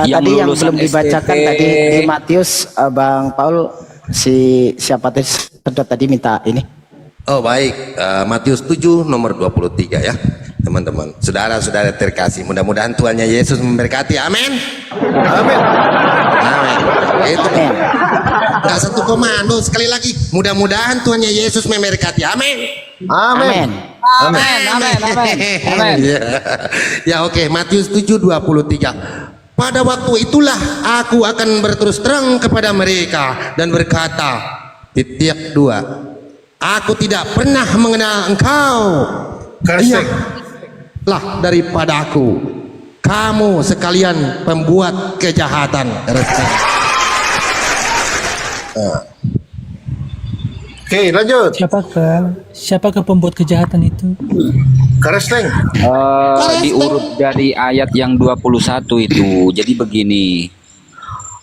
Speaker 9: Yang
Speaker 8: Tadi yang
Speaker 9: lulusan
Speaker 8: belum dibacakan
Speaker 9: STT.
Speaker 8: tadi di Matius, Bang Paul, siapa tadi minta ini.
Speaker 5: Oh baik, Matius 7 nomor 23 ya teman-teman. Saudara-saudara terkasih, mudah-mudahan Tuhannya Yesus memberkati. Amin.
Speaker 7: Amin.
Speaker 5: Amin. Itu nggak satu komando, sekali lagi, mudah-mudahan Tuhannya Yesus memberkati. Amin.
Speaker 7: Amin.
Speaker 9: Amin.
Speaker 5: Ya oke, Matius 7:23. Pada waktu itulah aku akan berterus terang kepada mereka dan berkata, titik 2. Aku tidak pernah mengenal engkau.
Speaker 7: Kersek.
Speaker 5: Lah daripada aku, kamu sekalian pembuat kejahatan.
Speaker 7: Oke, lanjut.
Speaker 2: Siapakah pembuat kejahatan itu?
Speaker 7: Kerseng.
Speaker 9: Diurut dari ayat yang 21 itu. Jadi begini.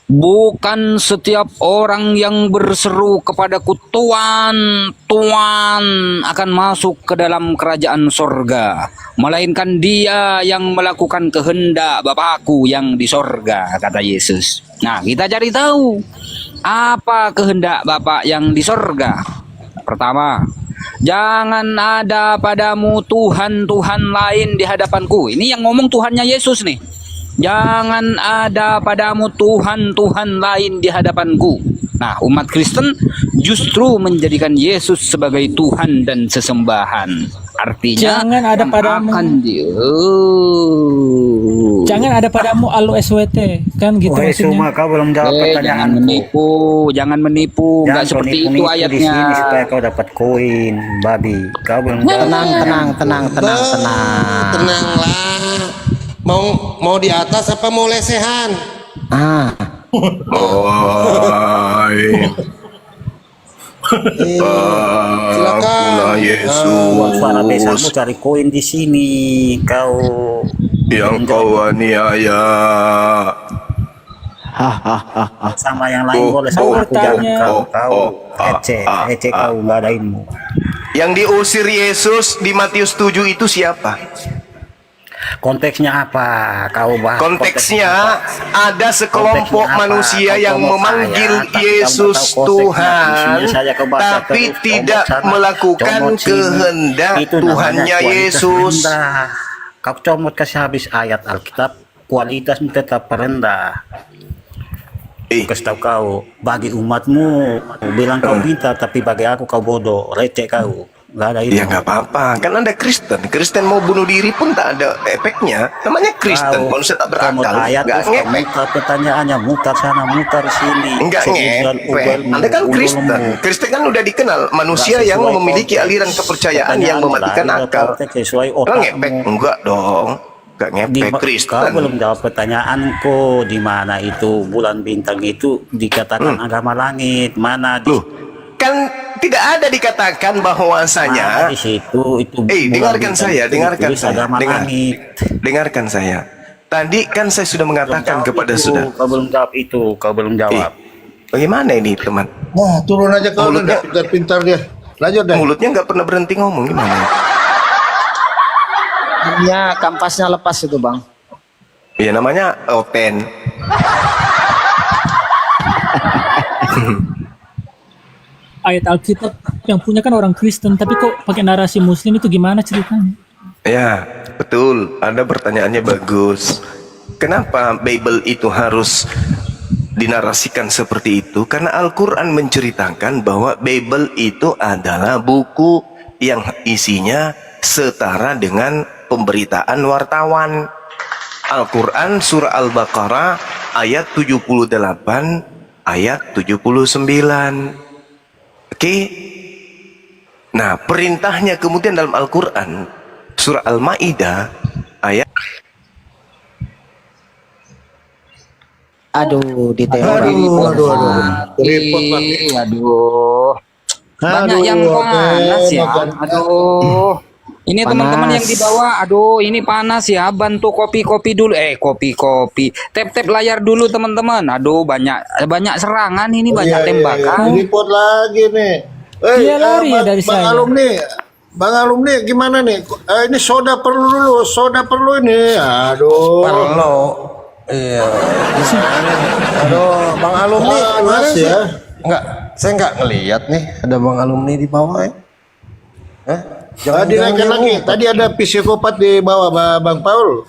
Speaker 9: Bukan setiap orang yang berseru kepadaku Tuhan, Tuhan akan masuk ke dalam kerajaan sorga, melainkan dia yang melakukan kehendak Bapakku yang di sorga, kata Yesus. Nah, kita cari tahu apa kehendak Bapa yang di sorga. Pertama, jangan ada padamu Tuhan-Tuhan lain di hadapanku. Ini yang ngomong Tuhannya Yesus nih. Jangan ada padamu Tuhan-Tuhan lain di hadapanku. Nah, umat Kristen justru menjadikan Yesus sebagai Tuhan dan sesembahan. Artinya
Speaker 2: Jangan ada
Speaker 9: yang
Speaker 2: padamu.
Speaker 9: akan
Speaker 2: Jangan ada padamu alu SWT, kan gitu maksudnya.
Speaker 10: Kau belum jawab
Speaker 9: jangan menipu, nggak seperti itu
Speaker 10: di sini
Speaker 9: ayatnya.
Speaker 10: supaya kau dapat koin, babi. Kau belum jawab.
Speaker 8: Tenang.
Speaker 5: Tenanglah. Mau di atas apa mau lesehan? Silakan.
Speaker 10: Suara besamu cari koin di sini. Kau
Speaker 1: Yang kau aniaya.
Speaker 10: sama yang lain boleh sama aku jangan kau ece kau nggak ada ilmu.
Speaker 1: Yang diusir Yesus di Matius 7 itu siapa?
Speaker 10: Konteksnya apa? Kau bahas
Speaker 1: Konteksnya ada sekelompok
Speaker 10: Konteksnya apa?
Speaker 1: manusia
Speaker 10: Kau
Speaker 1: yang
Speaker 10: ngomong
Speaker 1: memanggil
Speaker 10: saya, tapi
Speaker 1: Yesus
Speaker 10: kamu tahu konteksnya. Di
Speaker 1: Tuhan,
Speaker 10: sini saja kau baca
Speaker 1: tapi
Speaker 10: terus,
Speaker 1: tidak
Speaker 10: comot sana,
Speaker 1: melakukan
Speaker 10: comot sini.
Speaker 1: kehendak
Speaker 10: Itu namanya
Speaker 1: Tuhannya
Speaker 10: kualitas
Speaker 1: Yesus.
Speaker 10: rendah. Kau comot kasih habis ayat Alkitab, kualitasmu tetap rendah. Kasih tahu kau, bagi umatmu bilang kau pintar, tapi bagi aku kau bodoh, receh kau. Gak ada itu.
Speaker 1: Ya nggak apa-apa, kan Anda Kristen. Kristen mau bunuh diri pun tak ada efeknya. Namanya Kristen, manusia tak berakal.
Speaker 10: Ayat
Speaker 1: Nggak ngepek.
Speaker 10: mutar pertanyaannya, mutar sana, mutar sini.
Speaker 1: Enggak ngepek. Anda kan Kristen. Kristen kan udah dikenal manusia yang memiliki aliran kepercayaan yang mematikan akal. Enggak ngepek? Enggak dong. Enggak ngepek
Speaker 10: Kau
Speaker 1: Kristen.
Speaker 10: belum jawab pertanyaanku, di mana itu bulan bintang itu dikatakan agama langit, mana di
Speaker 1: Loh, kan tidak ada dikatakan bahwasanya
Speaker 10: di situ itu
Speaker 1: dengarkan
Speaker 10: bintang
Speaker 1: saya,
Speaker 10: itu
Speaker 1: dengarkan
Speaker 10: ditulis
Speaker 1: saya,
Speaker 10: agama langit.
Speaker 1: dengarkan saya. Tadi kan saya sudah mengatakan kepada saudara.
Speaker 10: Kau belum jawab itu, kau belum jawab.
Speaker 1: Bagaimana ini teman?
Speaker 7: Wah, turun aja kau
Speaker 1: Mulutnya-
Speaker 7: udah pintar dia. Lanjut deh.
Speaker 1: Mulutnya nggak pernah berhenti ngomong gimana?
Speaker 8: Ya, kampasnya lepas itu, Bang.
Speaker 1: Ya namanya open.
Speaker 2: Ayat Alkitab yang punya kan orang Kristen, tapi kok pakai narasi Muslim itu gimana ceritanya?
Speaker 1: Ya, betul. Anda pertanyaannya bagus. Kenapa Bible itu harus dinarasikan seperti itu? Karena Al-Quran menceritakan bahwa Bible itu adalah buku yang isinya setara dengan pemberitaan wartawan. Al-Quran surah Al-Baqarah ayat 78 ayat 79. Oke. Nah, perintahnya kemudian dalam Al-Quran surah Al-Maidah ayat
Speaker 8: Aduh, ditembak.
Speaker 7: Repot banget.
Speaker 9: Banyak yang panas ya. Aduh. Ini
Speaker 8: Panas.
Speaker 9: teman-teman yang di bawah, aduh ini panas ya. Bantu kopi-kopi dulu. Kopi-kopi. Tap-tap layar dulu teman-teman. Aduh banyak serangan ini, banyak tembakan.
Speaker 7: Repot lagi nih.
Speaker 2: Dia lari ya dari
Speaker 7: Bang
Speaker 2: saya.
Speaker 7: Alumni, Bang Alumni gimana nih? Ini soda perlu dulu, soda perlu ini. Aduh.
Speaker 5: Perlu. Iya. Aduh, Bang Alumni gimana
Speaker 7: Panas
Speaker 5: sih?
Speaker 7: ya.
Speaker 5: Enggak, saya enggak ngelihat nih ada Bang Alumni di bawah ya. Hah?
Speaker 7: Dinaikkan lagi. Tadi ada psikopat di bawah, Bang Paul.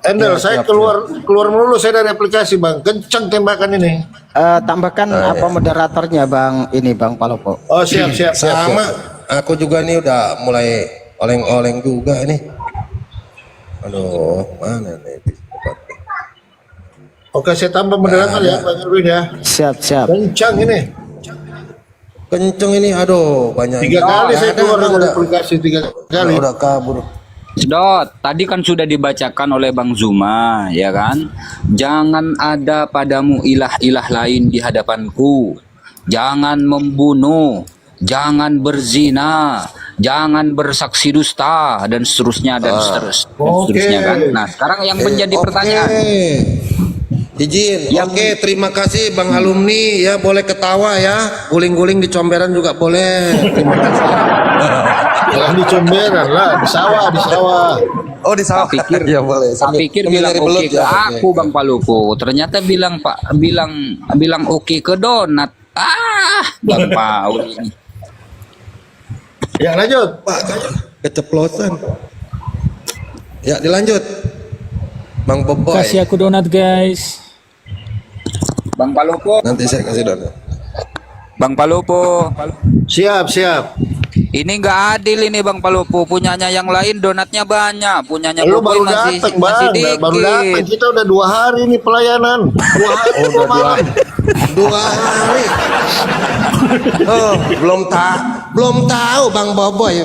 Speaker 7: Endel, saya keluar melulu saya dari aplikasi, Bang. Kencang tembakan ini.
Speaker 8: Tambahkan apa moderatornya Bang ini Bang Palopo.
Speaker 7: Oh, siap.
Speaker 5: Sama, aku juga nih udah mulai oleng-oleng juga ini. Aduh, mana nih psikopat?
Speaker 7: Oke, saya tambah moderator ya, Bang Erwin ya.
Speaker 8: Siap.
Speaker 7: Kencang ini.
Speaker 5: Kenceng ini, aduh banyak.
Speaker 7: 3 kali saya keluar dari
Speaker 5: udah,
Speaker 7: aplikasi 3 kali.
Speaker 5: udah kabur.
Speaker 9: Sedot, tadi kan sudah dibacakan oleh Bang Zuma, ya kan? Jangan ada padamu ilah-ilah lain di hadapanku. Jangan membunuh, jangan berzina, jangan bersaksi dusta, dan seterusnya dan seterusnya kan. Nah, sekarang yang menjadi pertanyaan.
Speaker 5: Izin, oke, terima kasih Bang Alumni ya, boleh ketawa ya, guling-guling di comberan juga boleh. Terima kasih.
Speaker 7: Jangan di comberan lah, di sawah.
Speaker 5: Oh di sawah.
Speaker 9: Pikir
Speaker 5: ya boleh.
Speaker 9: Saya pikir bilang oke ke aku Bang Palupo, ternyata bilang oke ke Donat. Bang Paul ini.
Speaker 7: Ya lanjut.
Speaker 5: Pak, keceplosan. Ya dilanjut. Bang Boboy.
Speaker 2: Kasih aku donat guys.
Speaker 9: Bang Palupo,
Speaker 5: Nanti saya kasih donat.
Speaker 9: Bang Palupo.
Speaker 7: Siap.
Speaker 9: Ini nggak adil ini Bang Palupo, punyanya yang lain donatnya banyak, punyanya
Speaker 7: Lu
Speaker 9: Boboy
Speaker 7: baru
Speaker 9: masih
Speaker 7: datang, Bang.
Speaker 9: dikit.
Speaker 7: Baru datang. Kita udah 2 hari nih pelayanan. 2 hari udah malam.
Speaker 5: 2 hari. Oh, belum tahu Bang Boboy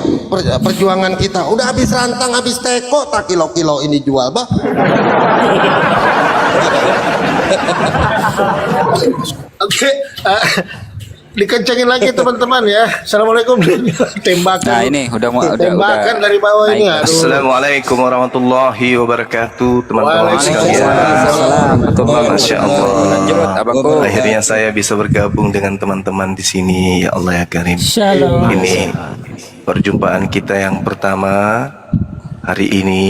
Speaker 5: perjuangan kita. Udah habis rantang, habis teko, tak kilo-kilo ini jual, Bah.
Speaker 7: Oke. Dikencangin lagi teman-teman ya. Assalamualaikum. Tembakan.
Speaker 9: Nah ini udah
Speaker 7: tembakan dari bawah ini. Aduh.
Speaker 1: Assalamualaikum warahmatullahi wabarakatuh, teman-teman sekalian. Masya Allah.
Speaker 9: Lanjut, Abangku.
Speaker 1: Akhirnya saya bisa bergabung dengan teman-teman di sini. Ya Allah ya Karim.
Speaker 2: Shalom.
Speaker 1: Ini perjumpaan kita yang pertama hari ini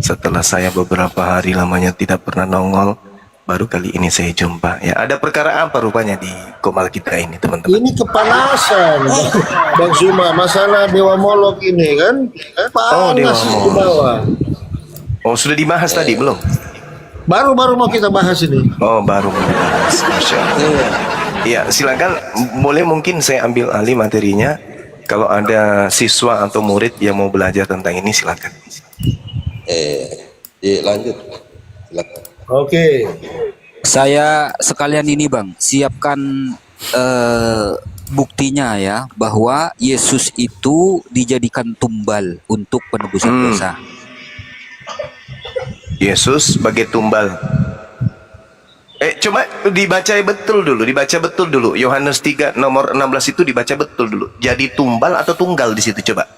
Speaker 1: setelah saya beberapa hari lamanya tidak pernah nongol. Baru kali ini saya jumpa. Ya, ada perkara apa rupanya di komal kita ini, teman-teman?
Speaker 7: Ini kepanasan, Bang Zuma. Masalah Dewa Molok ini kan panas di bawah.
Speaker 1: Oh, sudah dibahas tadi belum?
Speaker 7: Baru mau kita bahas ini.
Speaker 1: Oh, baru mau dibahas. Masya Allah. Ya, silakan. Boleh mungkin saya ambil alih materinya. Kalau ada siswa atau murid yang mau belajar tentang ini, silakan.
Speaker 5: Lanjut. Silakan.
Speaker 7: Oke.
Speaker 9: Saya sekalian ini Bang, siapkan buktinya ya, bahwa Yesus itu dijadikan tumbal untuk penebusan dosa.
Speaker 1: Yesus sebagai tumbal. Coba dibaca betul dulu. Yohanes 3 nomor 16 itu dibaca betul dulu. Jadi tumbal atau tunggal di situ, coba.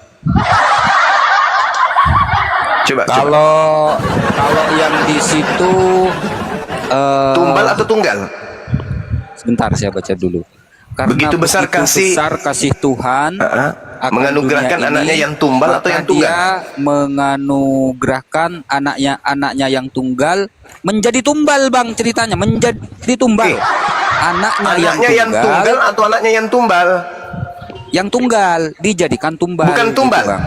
Speaker 9: Kalau yang di situ
Speaker 1: tumbal atau tunggal?
Speaker 9: Sebentar saya baca dulu. Karena
Speaker 1: begitu besar
Speaker 9: kasih Tuhan akan
Speaker 1: menganugerahkan
Speaker 9: dunia
Speaker 1: anaknya
Speaker 9: ini,
Speaker 1: yang tumbal atau yang tunggal?
Speaker 9: Dia menganugerahkan anaknya yang tunggal menjadi tumbal Bang, ceritanya menjadi tumbal. Anaknya yang tunggal
Speaker 1: atau anaknya yang tumbal?
Speaker 9: Yang tunggal dijadikan tumbal.
Speaker 1: Bukan tumbal.
Speaker 9: Gitu, Bang.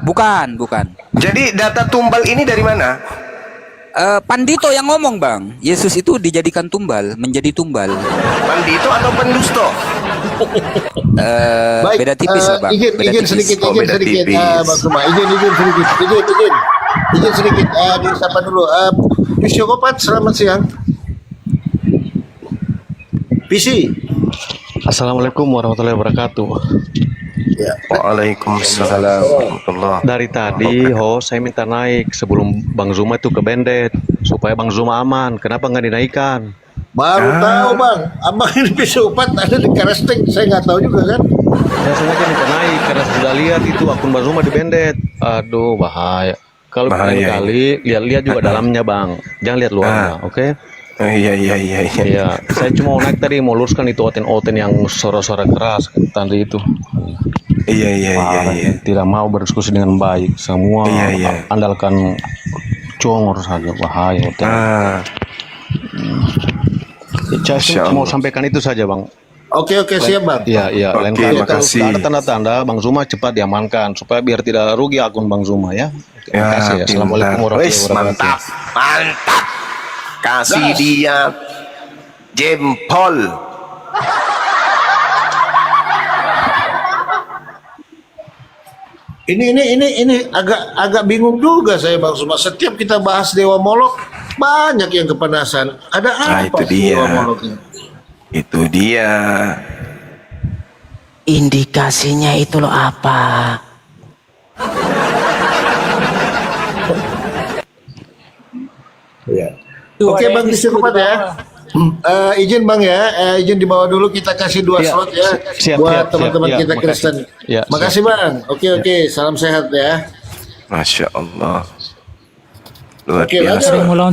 Speaker 9: Bukan.
Speaker 1: Jadi data tumbal ini dari mana?
Speaker 9: Pandito yang ngomong bang, Yesus itu dijadikan tumbal, menjadi tumbal.
Speaker 1: Pandito atau pendusto?
Speaker 7: Baik,
Speaker 9: Beda tipis lah bang. Beda
Speaker 7: izin
Speaker 9: tipis.
Speaker 7: sedikit,
Speaker 1: Oh, beda
Speaker 7: sedikit,
Speaker 1: tipis.
Speaker 7: Bang Suma, izin sedikit, disapa dulu. Psikopat, selamat siang. PC.
Speaker 11: Assalamualaikum warahmatullahi wabarakatuh.
Speaker 7: Ya.
Speaker 1: Waalaikumsalam warahmatullah.
Speaker 11: Dari tadi, saya minta naik sebelum Bang Zuma itu ke Bendet supaya Bang Zuma aman. Kenapa nggak dinaikkan?
Speaker 7: Baru tahu bang, abang ini psikopat ada di Karesting, saya nggak tahu juga kan.
Speaker 11: Saya sengaja minta naik karena sudah lihat itu akun Bang Zuma di Bendet. Aduh, bahaya. Kalau
Speaker 1: Bahaya.
Speaker 11: lain kali lihat-lihat juga dalamnya Bang. Jangan lihat luarnya, oke?
Speaker 1: Iya.
Speaker 11: Iya, saya cuma mau naik tadi mau luruskan itu oten-oten yang suara-suara keras tadi itu.
Speaker 1: Iya.
Speaker 11: Tidak mau berdiskusi dengan baik. Semua
Speaker 1: Iya.
Speaker 11: andalkan congor saja, bahaya oten. Saya mau sampaikan itu saja, Bang.
Speaker 7: Oke, siap bang.
Speaker 11: Iya, lain
Speaker 1: Oke,
Speaker 11: kali kalau
Speaker 1: makasih.
Speaker 11: sudah ada tanda-tanda Bang Zuma cepat diamankan supaya biar tidak rugi akun Bang Zuma ya. Terima kasih ya. Assalamualaikum warahmatullahi
Speaker 1: Wis,
Speaker 11: wabarakatuh.
Speaker 1: mantap. Kasih dia jempol.
Speaker 7: Ini agak bingung juga saya bang Suma. Setiap kita bahas Dewa Molok banyak yang kepanasan. Ada apa
Speaker 1: itu
Speaker 7: sih
Speaker 1: dia.
Speaker 7: Dewa Molok ini?
Speaker 1: Itu dia.
Speaker 8: Indikasinya itu loh apa?
Speaker 7: Oke bang psikopat ya. Izin bang ya, izin dibawa dulu kita kasih 2
Speaker 11: Iya,
Speaker 7: slot ya
Speaker 11: siap,
Speaker 7: buat
Speaker 11: siap,
Speaker 7: teman-teman
Speaker 11: siap.
Speaker 7: kita
Speaker 11: Makasih.
Speaker 7: Kristen.
Speaker 11: Ya,
Speaker 7: Makasih bang. Oke, salam sehat ya.
Speaker 1: Masya Allah. Luar
Speaker 7: Oke,
Speaker 1: biasa.
Speaker 7: lanjut.
Speaker 2: Sering melawan